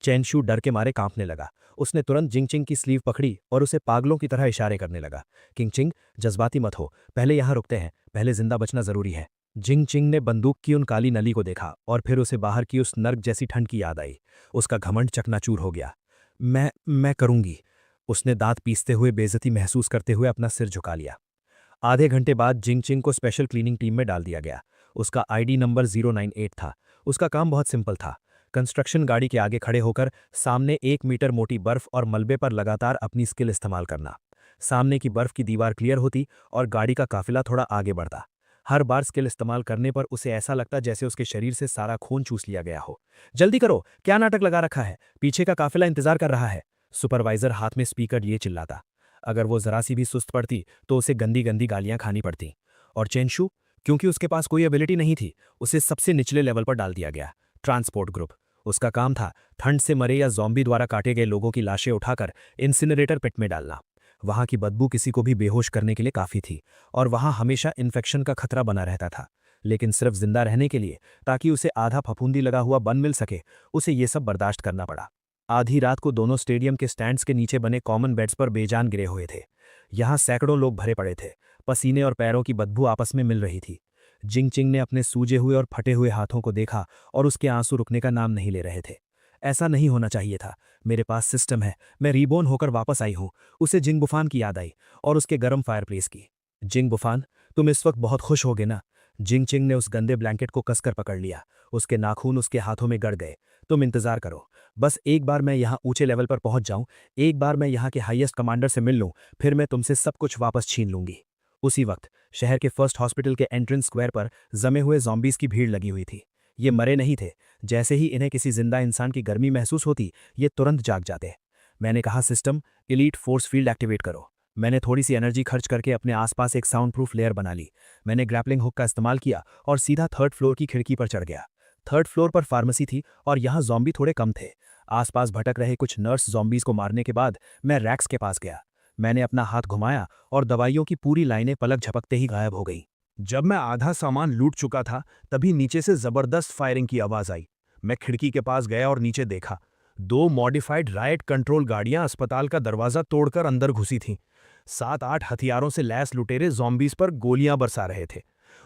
चैनशू डर के मारे कांपने लगा। उसने तुरंत जिंगचिंग की स्लीव पकड़ी और उसे पागलों की तरह इशारे करने लगा। किंगचिंग, जज्बाती मत हो, पहले यहाँ रुकते हैं, पहले जिंदा बचना जरूरी है। जिंगचिंग ने बंदूक की उन काली नली को देखा और फिर उसे बाहर की उस नर्क जैसी ठंड की याद आई। उसका घमंड चकनाचूर हो गया। मैं करूंगी। उसने दांत पीसते हुए बेइज्जती महसूस करते हुए अपना सिर झुका लिया। आधे घंटे बाद जिंगचिंग को स्पेशल क्लीनिंग टीम में डाल दिया गया। उसका आईडी नंबर 098 था। उसका काम बहुत सिंपल था। कंस्ट्रक्शन गाड़ी के आगे खड़े होकर सामने 1 मीटर मोटी बर्फ और मलबे पर लगातार अपनी स्किल इस्तेमाल करना। सामने की बर्फ की दीवार क्लियर होती और गाड़ी का काफिला थोड़ा आगे बढ़ता। हर बार स्किल इस्तेमाल करने पर उसे ऐसा लगता जैसे उसके शरीर से सारा खून चूस लिया गया हो। जल्दी करो, क्या नाटक लगा रखा है? पीछे का काफिला इंतजार कर रहा है। सुपरवाइजर हाथ में स्पीकर लिए चिल्लाता। अगर वो जरा सी भी सुस्त पड़ती तो उसे गंदी गंदी गालियां खानी पड़ती। और चेनशू, क्योंकि उसके पास कोई एबिलिटी नहीं थी, उसे सबसे निचले लेवल पर डाल दिया गया। Transport group. उसका काम था ठंड से मरे या ज़ॉम्बी द्वारा काटे गए लोगों की लाशें उठाकर इंसिनरेटर पिट में डालना। वहां की बदबू किसी को भी बेहोश करने के लिए काफ़ी थी और वहां हमेशा इन्फेक्शन का खतरा बना रहता था। लेकिन सिर्फ जिंदा रहने के लिए, ताकि उसे आधा फफूंदी लगा हुआ बन मिल सके, उसे ये सब बर्दाश्त करना पड़ा। आधी रात को दोनों स्टेडियम के स्टैंड्स के नीचे बने कॉमन बेड्स पर बेजान गिरे हुए थे। यहाँ सैकड़ों लोग भरे पड़े थे। पसीने और पैरों की बदबू आपस में मिल रही थी। जिंगचिंग ने अपने सूजे हुए और फटे हुए हाथों को देखा और उसके आंसू रुकने का नाम नहीं ले रहे थे। ऐसा नहीं होना चाहिए था। मेरे पास सिस्टम है, मैं रीबोर्न होकर वापस आई हूँ। उसे जिंग बुफान की याद आई और उसके गर्म फायरप्लेस की। जिंग बुफान, तुम इस वक्त बहुत खुश होगे ना? जिंगचिंग ने उस गंदे ब्लैंकेट को कसकर पकड़ लिया। उसके नाखून उसके हाथों में गड़ गए। तुम इंतजार करो, बस एक बार मैं यहाँ ऊंचे लेवल पर पहुंच जाऊं, एक बार मैं यहाँ के हाईएस्ट कमांडर से मिल लूं, फिर मैं तुमसे सब कुछ वापस छीन लूंगी। उसी वक्त शहर के फर्स्ट हॉस्पिटल के एंट्रेंस स्क्वायर पर जमे हुए ज़ॉम्बीज़ की भीड़ लगी हुई थी। ये मरे नहीं थे। जैसे ही इन्हें किसी जिंदा इंसान की गर्मी महसूस होती, ये तुरंत जाग जाते। मैंने कहा, system elite force field activate करो। मैंने थोड़ी सी एनर्जी खर्च करके अपने आसपास एक साउंड प्रूफ लेयर बना ली। मैंने ग्रैपलिंग हुक का इस्तेमाल किया और सीधा थर्ड फ्लोर की खिड़की पर चढ़ गया। थर्ड फ्लोर पर फार्मेसी थी और यहाँ ज़ॉम्बी थोड़े कम थे। आसपास भटक रहे कुछ नर्स ज़ॉम्बीज़ को मारने के बाद मैं रैक्स के पास गया। मैंने अपना हाथ घुमाया और दवाइयों की पूरी लाइनें पलक झपकते ही गायब हो गई। जब मैं आधा सामान लूट चुका था, तभी नीचे से जबरदस्त फायरिंग की आवाज आई। मैं खिड़की के पास गया और नीचे देखा। 2 मॉडिफाइड राइट कंट्रोल गाड़ियां अस्पताल का दरवाजा तोड़कर अंदर घुसी थीं। 7-8 हथियारों से लैस लुटेरे ज़ॉम्बीज़ पर गोलियां बरसा रहे थे।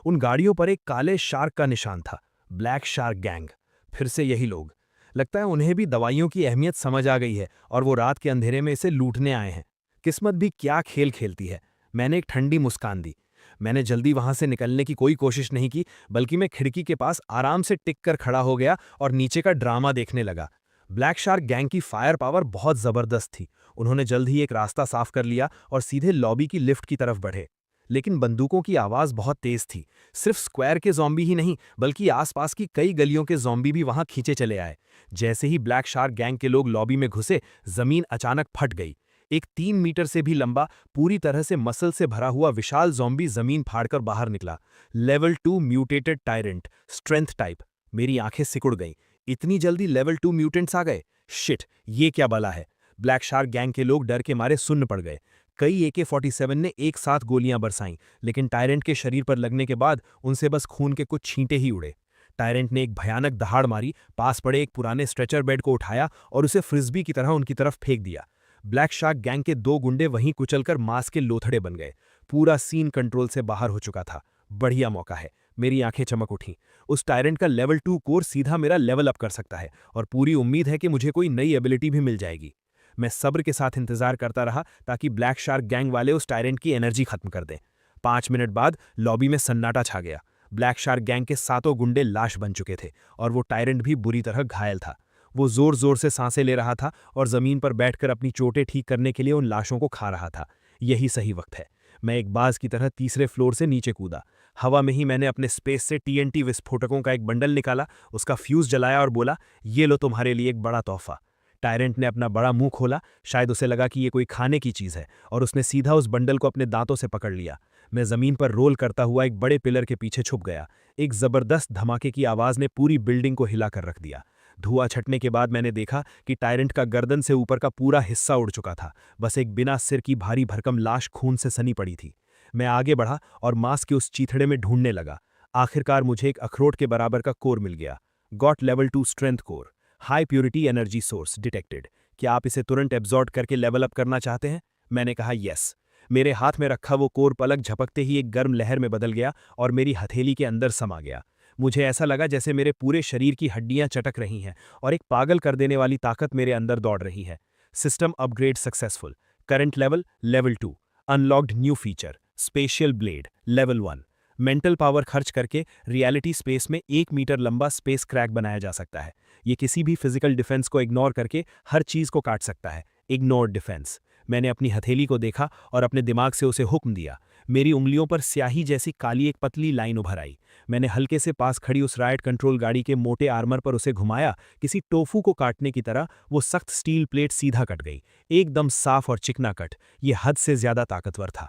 उन गाड़ियों पर एक काले शार्क का निशान था, ब्लैक शार्क गैंग। फिर से यही लोग। लगता है उन्हें भी दवाइयों की अहमियत समझ आ गई है और वो रात के अंधेरे में इसे लूटने आए हैं। किस्मत भी क्या खेल खेलती है। मैंने एक ठंडी मुस्कान दी। मैंने जल्दी वहां से निकलने की कोई कोशिश नहीं की, बल्कि मैं खिड़की के पास आराम से टिक कर खड़ा हो गया और नीचे का ड्रामा देखने लगा। ब्लैक शार्क गैंग की फायर पावर बहुत जबरदस्त थी। उन्होंने जल्द ही एक रास्ता साफ कर लिया और सीधे लॉबी की लिफ्ट की तरफ बढ़े। लेकिन बंदूकों की आवाज बहुत तेज थी। सिर्फ स्क्वायर के ज़ॉम्बी ही नहीं, बल्कि आसपास की कई गलियों के ज़ॉम्बी भी वहां खींचे चले आए। जैसे ही ब्लैक शार्क गैंग के लोग लॉबी में घुसे, जमीन अचानक फट गई। एक 3 मीटर से भी लंबा, पूरी तरह से मसल से भरा हुआ विशाल ज़ॉम्बी जमीन फाड़कर बाहर निकला। Level 2 mutated tyrant, strength type. मेरी आंखें सिकुड़ गईं। इतनी जल्दी लेवल 2 म्यूटेंट्स आ गए? शिट, ये क्या बला है? ब्लैक शार्क गैंग के लोग डर के मारे सुन्न पड़ गए। कई AK-47 ने एक साथ गोलियां बरसाईं, लेकिन टायरेंट के शरीर पर लगने के बाद उनसे बस खून के कुछ छींटे ही उड़े। टायरेंट ने एक भयानक दहाड़ मारी, पास पड़े एक पुराने स्ट्रेचर बेड को उठाया और उसे फ्रिस्बी की तरह उनकी तरफ फेंक दिया। ब्लैक शार्क गैंग के 2 गुंडे वहीं कुचलकर मांस के लोथड़े बन गए। पूरा सीन कंट्रोल से बाहर हो चुका था। बढ़िया मौका है। मेरी आंखें चमक उठीं। उस टायरेंट का लेवल 2 कोर सीधा मेरा लेवल अप कर सकता है और पूरी उम्मीद है कि मुझे कोई नई एबिलिटी भी मिल जाएगी। मैं सब्र के साथ इंतजार करता रहा ताकि ब्लैक शार्क गैंग वाले उस टायरेंट की एनर्जी खत्म कर दें। 5 मिनट बाद लॉबी में सन्नाटा छा गया। ब्लैक शार्क गैंग के 7 गुंडे लाश बन चुके थे और वो टायरेंट भी बुरी तरह घायल था। वो जोर जोर से सांसें ले रहा था और जमीन पर बैठकर अपनी चोटें ठीक करने के लिए उन लाशों को खा रहा था। यही सही वक्त है। मैं एक बाज की तरह तीसरे फ्लोर से नीचे कूदा। हवा में ही मैंने अपने स्पेस से TNT विस्फोटकों का एक बंडल निकाला, उसका फ्यूज जलाया और बोला, ये लो तुम्हारे लिए एक बड़ा तोहफा। टायरेंट ने अपना बड़ा मुंह खोला। शायद उसे लगा कि ये कोई खाने की चीज है और उसने सीधा उस बंडल को अपने दांतों से पकड़ लिया। मैं जमीन पर रोल करता हुआ एक बड़े पिलर के पीछे छुप गया। एक जबरदस्त धमाके की आवाज ने पूरी बिल्डिंग को हिलाकर रख दिया। धुआं छटने के बाद मैंने देखा कि टायरेंट का गर्दन से ऊपर का पूरा हिस्सा उड़ चुका था। बस एक बिना सिर की भारी भरकम लाश खून से सनी पड़ी थी। मैं आगे बढ़ा और मांस के उस चीथड़े में ढूंढने लगा। आखिरकार मुझे एक अखरोट के बराबर का कोर मिल गया। Got level 2 strength core, high purity energy source detected. क्या आप इसे तुरंत एब्जॉर्ब करके लेवल अप करना चाहते हैं? मैंने कहा यस। मेरे हाथ में रखा वो कोर पलक झपकते ही एक गर्म लहर में बदल गया और मेरी हथेली के अंदर समा गया। मुझे ऐसा लगा जैसे मेरे पूरे शरीर की हड्डियां चटक रही हैं और एक पागल कर देने वाली ताकत मेरे अंदर दौड़ रही है। System upgrade successful. Current level level 2। Unlocked new feature spatial blade level 1। Mental power खर्च करके रियलिटी स्पेस में 1 मीटर लंबा स्पेस क्रैक बनाया जा सकता है। ये किसी भी फिजिकल डिफेंस को इग्नोर करके हर चीज को काट सकता है। Ignore defence. मैंने अपनी हथेली को देखा और अपने दिमाग से उसे हुक्म दिया। मेरी उंगलियों पर स्याही जैसी काली एक पतली लाइन उभर आई। मैंने हल्के से पास खड़ी उस राइट कंट्रोल गाड़ी के मोटे आर्मर पर उसे घुमाया। किसी टोफू को काटने की तरह वो सख्त स्टील प्लेट सीधा कट गई, एकदम साफ और चिकना कट। ये हद से ज्यादा ताकतवर था।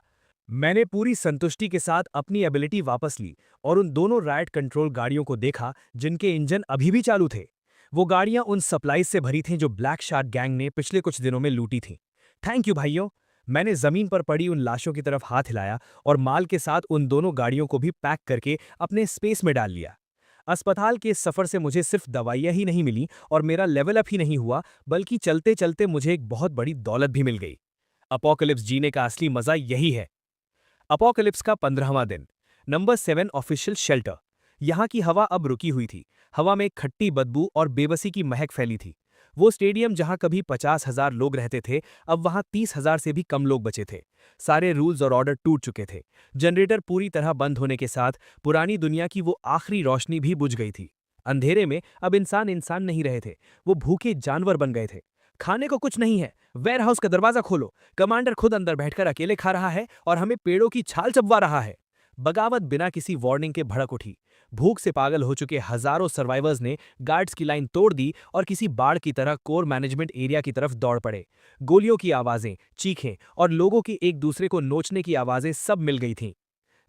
मैंने पूरी संतुष्टि के साथ अपनी एबिलिटी वापस ली और उन दोनों राइट कंट्रोल गाड़ियों को देखा जिनके इंजन अभी भी चालू थे। वो गाड़ियां उन सप्लाईज से भरी थीं जो ब्लैक शार्क गैंग ने पिछले कुछ दिनों में लूटी थीं। थैंक यू भाइयों। मैंने जमीन पर पड़ी उन लाशों की तरफ हाथ हिलाया और माल के साथ उन दोनों गाड़ियों को भी पैक करके अपने स्पेस में डाल लिया। अस्पताल के इस सफर से मुझे सिर्फ दवाइयां ही नहीं मिली और मेरा लेवल अप ही नहीं हुआ, बल्कि चलते चलते मुझे एक बहुत बड़ी दौलत भी मिल गई। अपोकलिप्स जीने का असली मजा यही है। अपोकलिप्स का 15वां दिन, नंबर 7 ऑफिशियल शेल्टर। यहाँ की हवा अब रुकी हुई थी। हवा में एक खट्टी बदबू और बेबसी की महक फैली थी। वो स्टेडियम जहाँ कभी 50,000 लोग रहते थे, अब वहाँ 30,000 से भी कम लोग बचे थे। सारे रूल्स और ऑर्डर टूट चुके थे। जनरेटर पूरी तरह बंद होने के साथ पुरानी दुनिया की वो आखिरी रोशनी भी बुझ गई थी। अंधेरे में अब इंसान इंसान नहीं रहे थे, वो भूखे जानवर बन गए थे। खाने को कुछ नहीं है, वेयरहाउस का दरवाजा खोलो, कमांडर खुद अंदर बैठकर अकेले खा रहा है और हमें पेड़ों की छाल चबवा रहा है। बगावत बिना किसी वार्निंग के भड़क उठी। भूख से पागल हो चुके हजारों सर्वाइवर्स ने गार्ड्स की लाइन तोड़ दी और किसी बाढ़ की तरह कोर मैनेजमेंट एरिया की तरफ दौड़ पड़े। गोलियों की आवाजें, चीखें और लोगों की एक दूसरे को नोचने की आवाजें सब मिल गई थीं।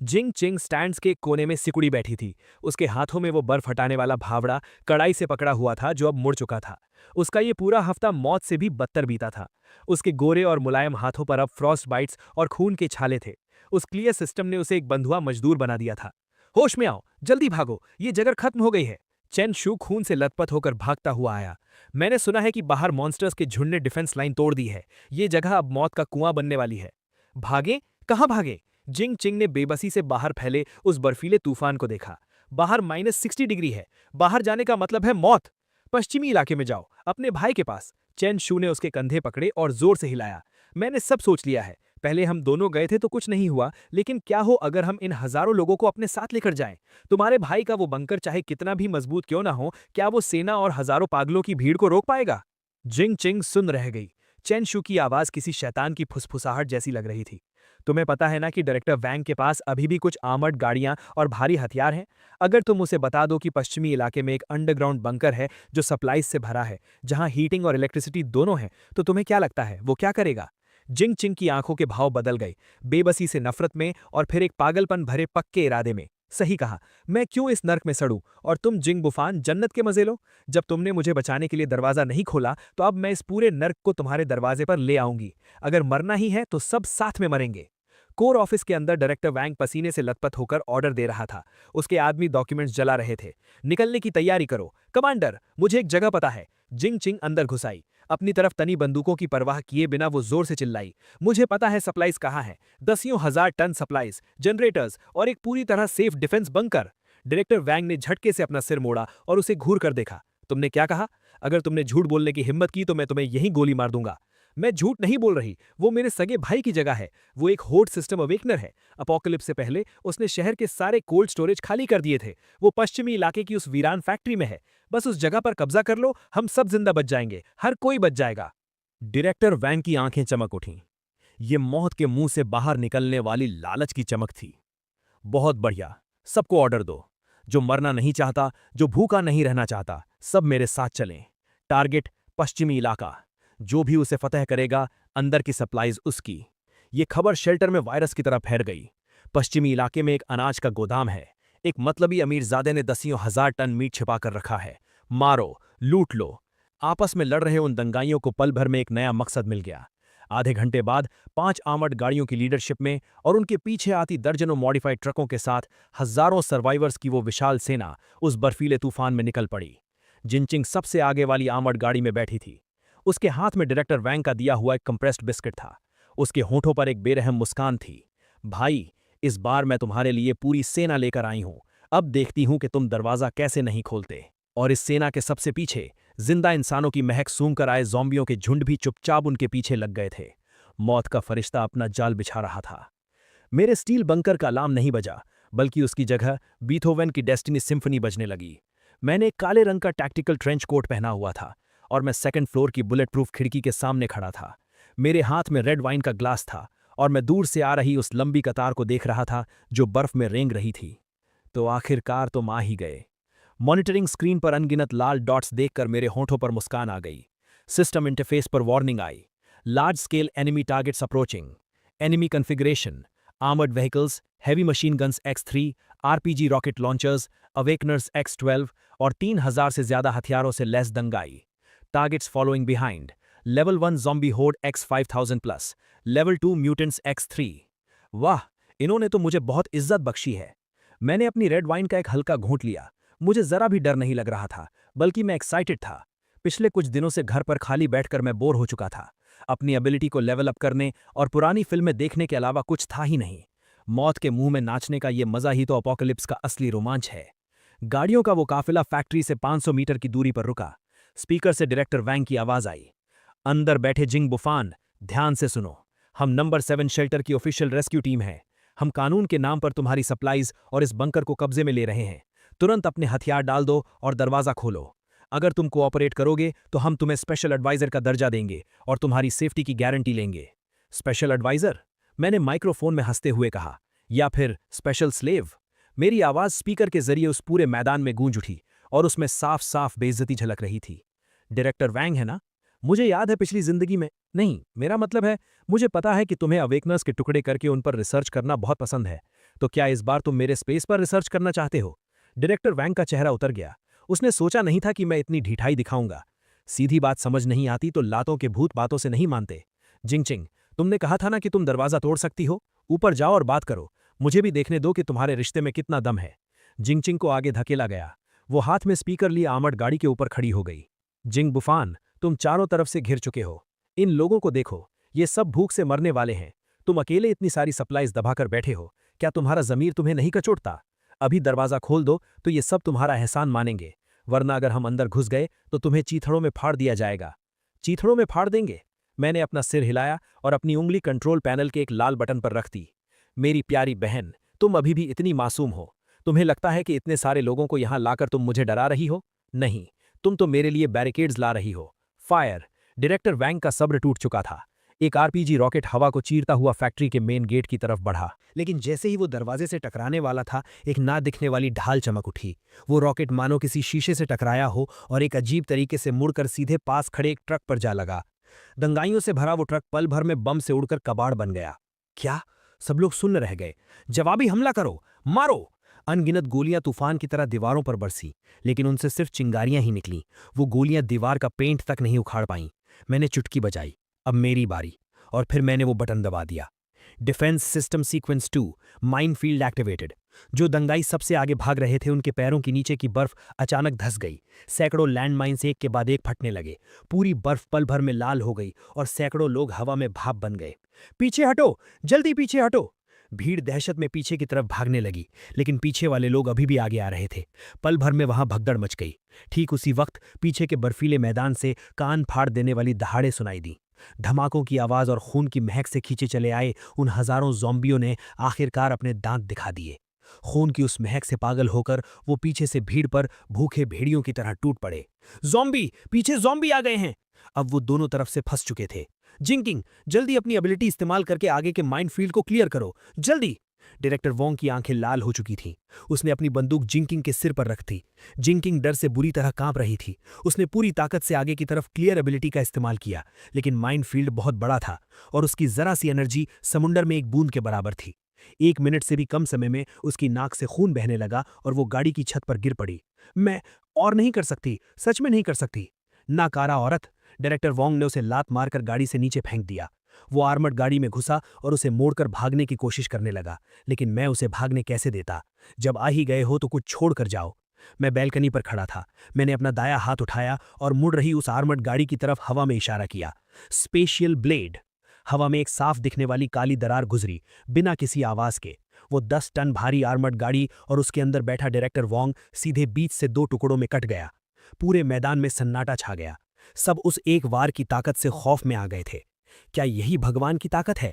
जिंग चिंग स्टैंड्स के कोने में सिकुड़ी बैठी थी। उसके हाथों में वो बर्फ हटाने वाला भावड़ा कड़ाई से पकड़ा हुआ था जो अब मुड़ चुका था। उसका ये पूरा हफ्ता मौत से भी बदतर बीता था। उसके गोरे और मुलायम हाथों पर अब फ्रॉस्ट बाइट्स और खून के छाले थे। उस क्लियर सिस्टम ने उसे एक बंधुआ मजदूर बना दिया था। होश में आओ, जल्दी भागो, ये जगह खत्म हो गई है। चेन शू खून से लथपथ होकर भागता हुआ आया। मैंने सुना है कि बाहर मॉन्स्टर्स के झुंड ने डिफेंस लाइन तोड़ दी है। ये जगह अब मौत का कुआं बनने वाली है। भागे? कहाँ भागे? जिंग चिंग ने बेबसी से बाहर फैले उस बर्फीले तूफान को देखा। बाहर -60 डिग्री है। बाहर जाने का मतलब है मौत। पश्चिमी इलाके में जाओ, अपने भाई के पास। चेन शू ने उसके कंधे पकड़े और जोर से हिलाया। मैंने सब सोच लिया है। पहले हम दोनों गए थे तो कुछ नहीं हुआ, लेकिन क्या हो अगर हम इन हजारों लोगों को अपने साथ लेकर जाएं? तुम्हारे भाई का वो बंकर चाहे कितना भी मजबूत क्यों ना हो, क्या वो सेना और हजारों पागलों की भीड़ को रोक पाएगा? जिंग चिंग सुन रह गई। चेन शू की आवाज किसी शैतान की फुसफुसाहट जैसी लग रही थी। तुम्हें पता है ना कि डायरेक्टर वैंग के पास अभी भी कुछ आर्मर्ड गाड़ियां और भारी हथियार हैं? अगर तुम उसे बता दो कि पश्चिमी इलाके में एक अंडरग्राउंड बंकर है जो सप्लाईज से भरा है, जहां हीटिंग और इलेक्ट्रिसिटी दोनों है, तो तुम्हें क्या लगता है वो क्या करेगा? जिंग चिंग की आंखों के भाव बदल गए, बेबसी से नफरत में और फिर एक पागलपन भरे पक्के इरादे में। सही कहा, मैं क्यों इस नर्क में सड़ूं और तुम जिंग बुफान जन्नत के मजे लो। जब तुमने मुझे बचाने के लिए दरवाजा नहीं खोला तो अब मैं इस पूरे नर्क को तुम्हारे दरवाजे पर ले आऊंगी। अगर मरना ही है तो सब साथ में मरेंगे। कोर ऑफिस के अंदर डायरेक्टर वैंग पसीने से लथपथ होकर ऑर्डर दे रहा था। उसके आदमी डॉक्यूमेंट्स जला रहे थे। निकलने की तैयारी करो कमांडर, मुझे एक जगह पता है। जिंग चिंग अंदर घुसाई। अपनी तरफ तनी बंदूकों की परवाह किए बिना वो जोर से चिल्लाई, मुझे पता है सप्लाईज कहाँ है। दसियों हजार टन सप्लाईज, जनरेटर्स और एक पूरी तरह सेफ डिफेंस बंकर। डायरेक्टर वैंग ने झटके से अपना सिर मोड़ा और उसे घूर कर देखा। तुमने क्या कहा? अगर तुमने झूठ बोलने की हिम्मत की तो मैं तुम्हें यहीं गोली मार दूंगा। मैं झूठ नहीं बोल रही, वो मेरे सगे भाई की जगह है। वो एक होड सिस्टम अवेकनर है। अपोकलिप्स से पहले उसने शहर के सारे कोल्ड स्टोरेज खाली कर दिए थे। वो पश्चिमी इलाके की उस वीरान फैक्ट्री में है। बस उस जगह पर कब्जा कर लो, हम सब जिंदा बच जाएंगे, हर कोई बच जाएगा। डायरेक्टर वैंग की आंखें चमक उठीं। ये मौत के मुंह से बाहर निकलने वाली लालच की चमक थी। बहुत बढ़िया, सबको ऑर्डर दो। जो मरना नहीं चाहता, जो भूखा नहीं रहना चाहता, सब मेरे साथ चलें। टारगेट पश्चिमी इलाका। जो भी उसे फतह करेगा, अंदर की सप्लाईज उसकी। ये खबर शेल्टर में वायरस की तरह फैल गई। पश्चिमी इलाके में एक अनाज का गोदाम है। एक मतलबी अमीरजादे ने दसियों हजार टन मीट छिपा कर रखा है। मारो, लूट लो। आपस में लड़ रहे उन दंगाइयों को पल भर में एक नया मकसद मिल गया। आधे घंटे बाद 5 आर्मर्ड गाड़ियों की लीडरशिप में और उनके पीछे आती दर्जनों मॉडिफाइड ट्रकों के साथ हजारों सर्वाइवर्स की वो विशाल सेना उस बर्फीले तूफान में निकल पड़ी। जिनचिंग सबसे आगे वाली आर्मर्ड गाड़ी में बैठी थी। उसके हाथ में डायरेक्टर वैंग का दिया हुआ एक कंप्रेस्ड बिस्किट था। उसके होठों पर एक बेरहम मुस्कान थी। भाई, इस बार मैं तुम्हारे लिए पूरी सेना लेकर आई हूं। अब देखती हूं कि तुम दरवाजा कैसे नहीं खोलते। और इस सेना के सबसे पीछे जिंदा इंसानों की महक सूंघ कर आए ज़ॉम्बियों के झुंड भी चुपचाप उनके पीछे लग गए थे। मौत का फरिश्ता अपना जाल बिछा रहा था। मेरे स्टील बंकर का अलार्म नहीं बजा, बल्कि उसकी जगह बीथोवन की डेस्टिनी सिम्फनी बजने लगी। मैंने एक काले रंग का टैक्टिकल ट्रेंच कोट पहना हुआ था और मैं सेकंड फ्लोर की बुलेट प्रूफ खिड़की के सामने खड़ा था। मेरे हाथ में रेड वाइन का ग्लास था और मैं दूर से आ रही उस लंबी कतार को देख रहा था जो बर्फ में रेंग रही थी। तो आखिरकार तुम आ ही गए। मॉनिटरिंग स्क्रीन पर अनगिनत लाल डॉट्स देखकर मेरे होठों पर मुस्कान आ गई। सिस्टम इंटरफेस पर वार्निंग आई, large scale enemy targets approaching, enemy configuration, armoured vehicles, heavy machine guns X3, RPG rocket launchers, awakeners X-12 और 3000 से ज्यादा हथियारों से लैस दंगाई। Targets following behind, level 1 zombie horde X5000+, level 2 mutants X3। वाह, इन्होंने तो मुझे बहुत इज्जत बख्शी है। मैंने अपनी रेड वाइन का एक हल्का घूंट लिया। मुझे जरा भी डर नहीं लग रहा था, बल्कि मैं एक्साइटेड था। पिछले कुछ दिनों से घर पर खाली बैठकर मैं बोर हो चुका था। अपनी एबिलिटी को लेवल अप करने और पुरानी फिल्में देखने के अलावा कुछ था ही नहीं। मौत के मुंह में नाचने का ये मजा ही तो अपोकलिप्स का असली रोमांच है। गाड़ियों का वो काफिला फैक्ट्री से 500 मीटर की दूरी पर रुका। स्पीकर से डायरेक्टर वैंग की आवाज आई। अंदर बैठे जिंग बुफान, ध्यान से सुनो। हम नंबर 7 शेल्टर की ऑफिशियल रेस्क्यू टीम है। हम कानून के नाम पर तुम्हारी सप्लाईज और इस बंकर को कब्जे में ले रहे हैं। तुरंत अपने हथियार डाल दो और दरवाजा खोलो। अगर तुम कोऑपरेट करोगे तो हम तुम्हें स्पेशल एडवाइजर का दर्जा देंगे और तुम्हारी सेफ्टी की गारंटी लेंगे। Special adviser? मैंने माइक्रोफोन में हंसते हुए कहा। या फिर स्पेशल स्लेव? मेरी आवाज स्पीकर के जरिए उस पूरे मैदान में गूंज उठी और उसमें साफ साफ बेइज्जती झलक रही थी। डायरेक्टर वैंग है ना? मुझे याद है पिछली जिंदगी में। नहीं, मेरा मतलब है, मुझे पता है कि तुम्हें अवेकनर्स के टुकड़े करके उन पर रिसर्च करना बहुत पसंद है। तो क्या इस बार तुम मेरे स्पेस पर रिसर्च करना चाहते हो? डायरेक्टर वैंग का चेहरा उतर गया। उसने सोचा नहीं था कि मैं इतनी ढिठाई दिखाऊंगा। सीधी बात समझ नहीं आती तो लातों के भूत बातों से नहीं मानते। जिंगचिंग, तुमने कहा था ना कि तुम दरवाजा तोड़ सकती हो। ऊपर जाओ और बात करो। मुझे भी देखने दो कि तुम्हारे रिश्ते में कितना दम है। जिंगचिंग को आगे धकेला गया। वो हाथ में स्पीकर लिए आर्मर्ड गाड़ी के ऊपर खड़ी हो गई। जिंग बुफान, तुम चारों तरफ से घिर चुके हो। इन लोगों को देखो, ये सब भूख से मरने वाले हैं। तुम अकेले इतनी सारी सप्लाईज दबाकर बैठे हो। क्या तुम्हारा जमीर तुम्हें नहीं कचोटता? अभी दरवाजा खोल दो तो ये सब तुम्हारा एहसान मानेंगे, वरना अगर हम अंदर घुस गए तो तुम्हें चीथड़ों में फाड़ दिया जाएगा। चीथड़ों में फाड़ देंगे? मैंने अपना सिर हिलाया और अपनी उंगली कंट्रोल पैनल के एक लाल बटन पर रख दी। मेरी प्यारी बहन, तुम अभी भी इतनी मासूम हो। तुम्हें लगता है कि इतने सारे लोगों को यहां लाकर तुम मुझे डरा रही हो? नहीं, तुम तो मेरे लिए बैरिकेड्स ला रही हो। फायर! डायरेक्टर वैंग का सब्र टूट चुका था। एक आरपीजी रॉकेट हवा को चीरता हुआ फैक्ट्री के मेन गेट की तरफ बढ़ा, लेकिन जैसे ही वो दरवाजे से टकराने वाला था, एक ना दिखने वाली ढाल चमक उठी। वो रॉकेट मानो किसी शीशे से टकराया हो और एक अजीब तरीके से मुड़कर सीधे पास खड़े एक ट्रक पर जा लगा। दंगाइयों से भरा वो ट्रक पल भर में बम से उड़कर कबाड़ बन गया। क्या? सब लोग सुन्न रह गए। जवाबी हमला करो, मारो! अनगिनत गोलियां तूफान की तरह दीवारों पर बरसी, लेकिन उनसे सिर्फ चिंगारियां ही निकलीं। वो गोलियां दीवार का पेंट तक नहीं उखाड़ पाईं। मैंने चुटकी बजाई, अब मेरी बारी, और फिर मैंने वो बटन दबा दिया। Defence system sequence 2, minefield activated. जो दंगाई सबसे आगे भाग रहे थे उनके पैरों के नीचे की बर्फ अचानक धंस गई। सैकड़ों लैंडमाइंस एक के बाद एक फटने लगे। पूरी बर्फ पल भर में लाल हो गई और सैकड़ों लोग हवा में भाप बन गए। पीछे हटो, जल्दी पीछे हटो! भीड़ दहशत में पीछे की तरफ भागने लगी, लेकिन पीछे वाले लोग अभी भी आगे आ रहे थे। पल भर में वहां भगदड़ मच गई। ठीक उसी वक्त पीछे के बर्फीले मैदान से कान फाड़ देने वाली दहाड़े सुनाई दी। धमाकों की आवाज और खून की महक से खींचे चले आए उन हजारों ज़ॉम्बियों ने आखिरकार अपने दांत दिखा दिए। खून की उस महक से पागल होकर वो पीछे से भीड़ पर भूखे भेड़ियों की तरह टूट पड़े। ज़ॉम्बी! पीछे ज़ॉम्बी आ गए हैं! अब वो दोनों तरफ से फंस चुके थे। जिंकिंग, जल्दी अपनी एबिलिटी इस्तेमाल करके आगे के माइनफील्ड को क्लियर करो, जल्दी! डायरेक्टर वोंग की आंखें लाल हो चुकी थीं। उसने अपनी बंदूक जिंकिंग के सिर पर रख दी। जिंकिंग डर से बुरी तरह कांप रही थी। उसने पूरी ताकत से आगे की तरफ क्लियर एबिलिटी का इस्तेमाल किया, लेकिन माइनफील्ड बहुत बड़ा था और उसकी जरा सी एनर्जी समुंदर में एक बूंद के बराबर थी। 1 मिनट से भी कम समय में उसकी नाक से खून बहने लगा और वो गाड़ी की छत पर गिर पड़ी। मैं और नहीं कर सकती, सच में नहीं कर सकती। नाकारा औरत! डायरेक्टर वोंग ने उसे लात मारकर गाड़ी से नीचे फेंक दिया। वो आर्मर्ड गाड़ी में घुसा और उसे मोड़कर भागने की कोशिश करने लगा, लेकिन मैं उसे भागने कैसे देता? जब आ ही गए हो तो कुछ छोड़ कर जाओ। मैं बैल्कनी पर खड़ा था। मैंने अपना दाया हाथ उठाया और मुड़ रही उस आर्मर्ड गाड़ी की तरफ हवा में इशारा किया। Spatial blade! हवा में एक साफ दिखने वाली काली दरार गुजरी, बिना किसी आवाज के। वो 10 टन भारी आर्मर्ड गाड़ी और उसके अंदर बैठा डायरेक्टर वोंग सीधे बीच से 2 टुकड़ों में कट गया। पूरे मैदान में सन्नाटा छा गया। सब उस एक वार की ताकत से खौफ में आ गए थे। क्या यही भगवान की ताकत है?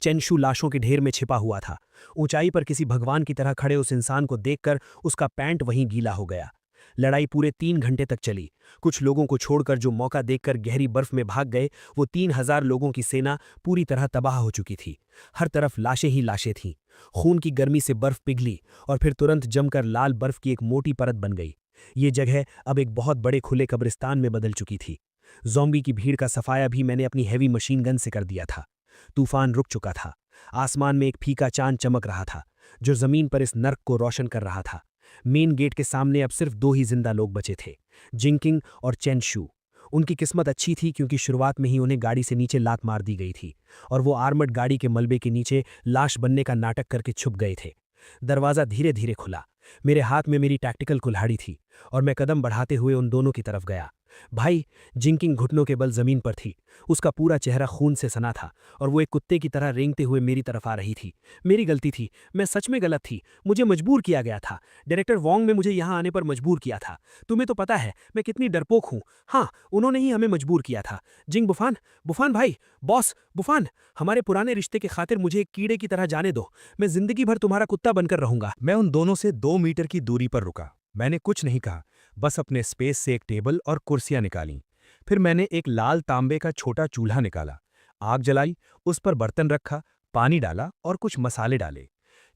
चेंशु लाशों के ढेर में छिपा हुआ था। ऊंचाई पर किसी भगवान की तरह खड़े उस इंसान को देखकर उसका पैंट वहीं गीला हो गया। लड़ाई पूरे 3 घंटे तक चली। कुछ लोगों को छोड़कर जो मौका देखकर गहरी बर्फ में भाग गए, वो 3000 लोगों की सेना पूरी तरह तबाह हो चुकी थी। हर तरफ लाशें ही लाशें थीं। खून की गर्मी से बर्फ पिघली और फिर तुरंत जमकर लाल बर्फ की एक मोटी परत बन गई। ये जगह अब एक बहुत बड़े खुले कब्रिस्तान में बदल चुकी थी। ज़ॉम्बी की भीड़ का सफाया भी मैंने अपनी हैवी मशीन गन से कर दिया था। तूफान रुक चुका था। आसमान में एक फीका चांद चमक रहा था। जो जमीन पर इस नर्क को रोशन कर रहा था। मेन गेट के सामने अब सिर्फ 2 ही जिंदा लोग बचे थे, जिंकिंग और चेन शू। उनकी किस्मत अच्छी थी क्योंकि शुरुआत में ही उन्हें गाड़ी से नीचे लात मार दी गई थी और वो आर्मर्ड गाड़ी के मलबे के नीचे लाश बनने का नाटक करके छुप गए थे। दरवाज़ा धीरे धीरे खुला। मेरे हाथ में मेरी टैक्टिकल कुल्हाड़ी थी और मैं कदम बढ़ाते हुए उन दोनों की तरफ गया। भाई, जिंकिंग घुटनों के बल जमीन पर थी। उसका पूरा चेहरा खून से सना था और वो एक कुत्ते की तरह रेंगते हुए मेरी तरफ आ रही थी। मेरी गलती थी, मैं सच में गलत थी। मुझे मजबूर किया गया था। डायरेक्टर वोंग ने मुझे यहाँ आने पर मजबूर किया था। तुम्हें तो पता है मैं कितनी डरपोक हूँ। हाँ, उन्होंने ही हमें मजबूर किया था। जिंग बुफान, बुफान भाई, बॉस बुफान, हमारे पुराने रिश्ते के खातिर मुझे एक कीड़े की तरह जाने दो। मैं जिंदगी भर तुम्हारा कुत्ता बनकर रहूंगा। मैं उन दोनों से 2 मीटर की दूरी पर रुका। मैंने कुछ नहीं कहा, बस अपने स्पेस से एक टेबल और कुर्सियां निकालीं। फिर मैंने एक लाल तांबे का छोटा चूल्हा निकाला, आग जलाई, उस पर बर्तन रखा, पानी डाला और कुछ मसाले डाले।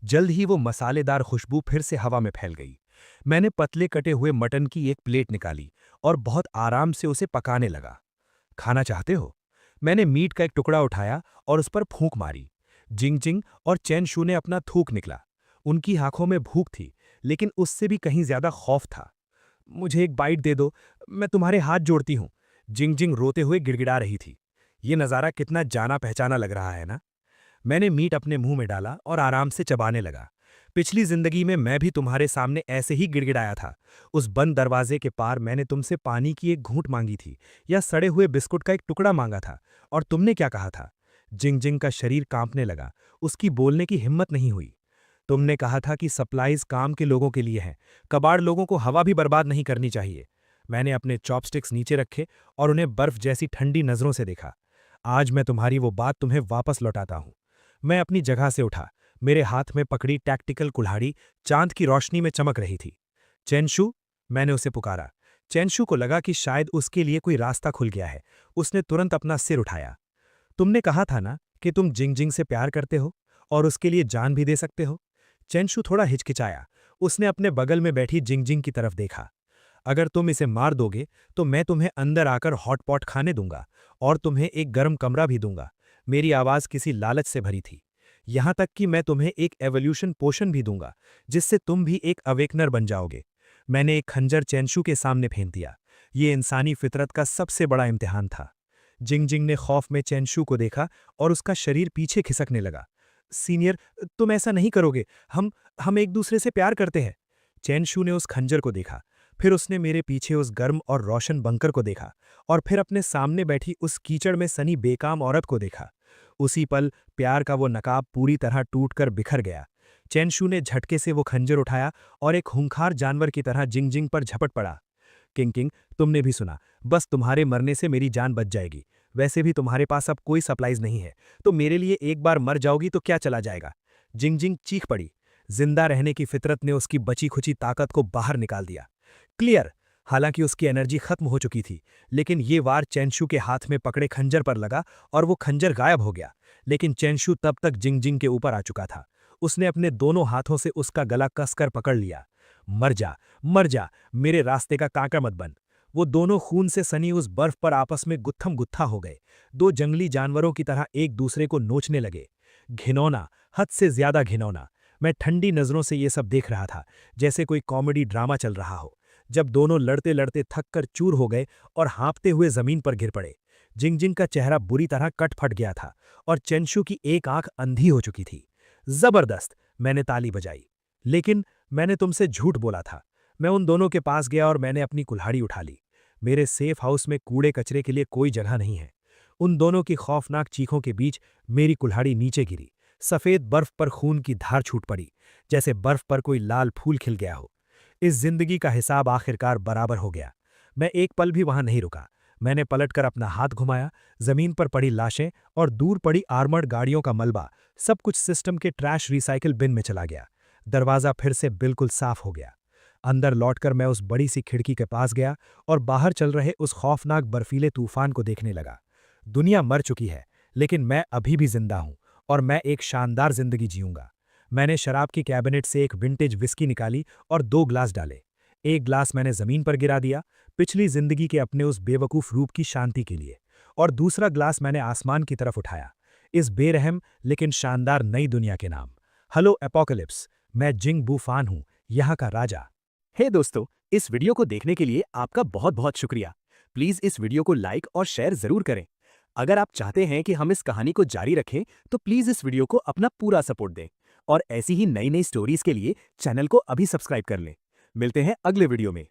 जल्द ही वो मसालेदार खुशबू फिर से हवा में फैल गई। मैंने पतले कटे हुए मटन की एक प्लेट निकाली और बहुत आराम से उसे पकाने लगा। खाना चाहते हो? मैंने मीट का एक टुकड़ा उठाया और उस पर फूंक मारी। जिंग और चैन शू ने अपना थूक निकला। उनकी आंखों में भूख थी, लेकिन उससे भी कहीं ज्यादा खौफ था। मुझे एक बाइट दे दो, मैं तुम्हारे हाथ जोड़ती हूं। जिंग रोते हुए गिड़गिड़ा रही थी। ये नज़ारा कितना जाना पहचाना लग रहा है ना? मैंने मीट अपने मुंह में डाला और आराम से चबाने लगा। पिछली जिंदगी में मैं भी तुम्हारे सामने ऐसे ही गिड़गिड़ाया था। उस बंद दरवाजे के पार मैंने तुमसे पानी की एक घूंट मांगी थी या सड़े हुए बिस्कुट का एक टुकड़ा मांगा था, और तुमने क्या कहा था? जिंग का शरीर कांपने लगा। उसकी बोलने की हिम्मत नहीं हुई। तुमने कहा था कि सप्लाईज काम के लोगों के लिए हैं, कबाड़ लोगों को हवा भी बर्बाद नहीं करनी चाहिए। मैंने अपने चॉपस्टिक्स नीचे रखे और उन्हें बर्फ जैसी ठंडी नजरों से देखा। आज मैं तुम्हारी वो बात तुम्हें वापस लौटाता हूं। मैं अपनी जगह से उठा। मेरे हाथ में पकड़ी टैक्टिकल कुल्हाड़ी चांद की रोशनी में चमक रही थी। चेनशू, मैंने उसे पुकारा। चेनशू को लगा कि शायद उसके लिए कोई रास्ता खुल गया है। उसने तुरंत अपना सिर उठाया। तुमने कहा था ना कि तुम जिंग से प्यार करते हो और उसके लिए जान भी दे सकते हो? चेनशू थोड़ा हिचकिचाया। उसने अपने बगल में बैठी जिंग की तरफ देखा। अगर तुम इसे मार दोगे तो मैं तुम्हें अंदर आकर हॉटपॉट खाने दूंगा और तुम्हें एक गर्म कमरा भी दूंगा। मेरी आवाज किसी लालच से भरी थी। यहां तक कि मैं तुम्हें एक एवोल्यूशन पोशन भी दूंगा, जिससे तुम भी एक अवेकनर बन जाओगे। मैंने एक खंजर चेनशू के सामने फेंक दिया। ये इंसानी फितरत का सबसे बड़ा इम्तिहान था। जिंग ने खौफ में चेनशू को देखा और उसका शरीर पीछे खिसकने लगा। सीनियर, तुम ऐसा नहीं करोगे। हम एक दूसरे से प्यार करते हैं। चेनशू ने उस खंजर को देखा, फिर उसने मेरे पीछे उस गर्म और रोशन बंकर को देखा, और फिर अपने सामने बैठी उस कीचड़ में सनी बेकाम औरत को देखा। उसी पल प्यार का वो नकाब पूरी तरह टूटकर बिखर गया। चेनशू ने झटके से वो खंजर उठाया और एक खूंखार जानवर की तरह जिंग पर झपट पड़ा। किंग, तुमने भी सुना, बस तुम्हारे मरने से मेरी जान बच जाएगी। वैसे भी तुम्हारे पास अब कोई सप्लाईज नहीं है, तो मेरे लिए एक बार मर जाओगी तो क्या चला जाएगा? जिंग चीख पड़ी। जिंदा रहने की फितरत ने उसकी बची खुची ताकत को बाहर निकाल दिया। क्लियर। हालांकि उसकी एनर्जी खत्म हो चुकी थी, लेकिन ये वार चेनशू के हाथ में पकड़े खंजर पर लगा और वो खंजर गायब हो गया। लेकिन चेनशू तब तक जिंग के ऊपर आ चुका था। उसने अपने दोनों हाथों से उसका गला कसकर पकड़ लिया। मर जा, मेरे रास्ते का कांटा मत बन। वो दोनों खून से सनी उस बर्फ पर आपस में गुत्थम गुत्था हो गए। 2 जंगली जानवरों की तरह एक दूसरे को नोचने लगे। घिनौना, हद से ज्यादा घिनौना। मैं ठंडी नजरों से ये सब देख रहा था, जैसे कोई कॉमेडी ड्रामा चल रहा हो। जब दोनों लड़ते लड़ते थककर चूर हो गए और हाँपते हुए जमीन पर गिर पड़े। जिंग का चेहरा बुरी तरह कट फट गया था और चेनशू की एक आंख अंधी हो चुकी थी। जबरदस्त, मैंने ताली बजाई। लेकिन मैंने तुमसे झूठ बोला था। मैं उन दोनों के पास गया और मैंने अपनी कुल्हाड़ी उठा ली। मेरे सेफ हाउस में कूड़े कचरे के लिए कोई जगह नहीं है। उन दोनों की खौफनाक चीखों के बीच मेरी कुल्हाड़ी नीचे गिरी। सफेद बर्फ पर खून की धार छूट पड़ी, जैसे बर्फ पर कोई लाल फूल खिल गया हो। इस जिंदगी का हिसाब आखिरकार बराबर हो गया। मैं एक पल भी वहां नहीं रुका। मैंने पलटकर अपना हाथ घुमाया। जमीन पर पड़ी लाशें और दूर पड़ी आर्मर्ड गाड़ियों का मलबा, सब कुछ सिस्टम के ट्रैश रिसाइकिल बिन में चला गया। दरवाजा फिर से बिल्कुल साफ हो गया। अंदर लौटकर मैं उस बड़ी सी खिड़की के पास गया और बाहर चल रहे उस खौफनाक बर्फीले तूफान को देखने लगा। दुनिया मर चुकी है, लेकिन मैं अभी भी जिंदा हूं और मैं एक शानदार जिंदगी जीऊंगा। मैंने शराब की कैबिनेट से एक विंटेज विस्की निकाली और 2 ग्लास डाले। एक ग्लास मैंने जमीन पर गिरा दिया, पिछली जिंदगी के अपने उस बेवकूफ रूप की शांति के लिए, और दूसरा ग्लास मैंने आसमान की तरफ उठाया, इस बेरहम लेकिन शानदार नई दुनिया के नाम। हेलो एपोकलिप्स, मैं जिंग बूफान हूँ, यहाँ का राजा। हे दोस्तों, इस वीडियो को देखने के लिए आपका बहुत बहुत शुक्रिया। प्लीज़ इस वीडियो को लाइक और शेयर ज़रूर करें। अगर आप चाहते हैं कि हम इस कहानी को जारी रखें, तो प्लीज़ इस वीडियो को अपना पूरा सपोर्ट दें। और ऐसी ही नई नई स्टोरीज़ के लिए चैनल को अभी सब्सक्राइब कर लें। मिलते हैं अगले वीडियो में।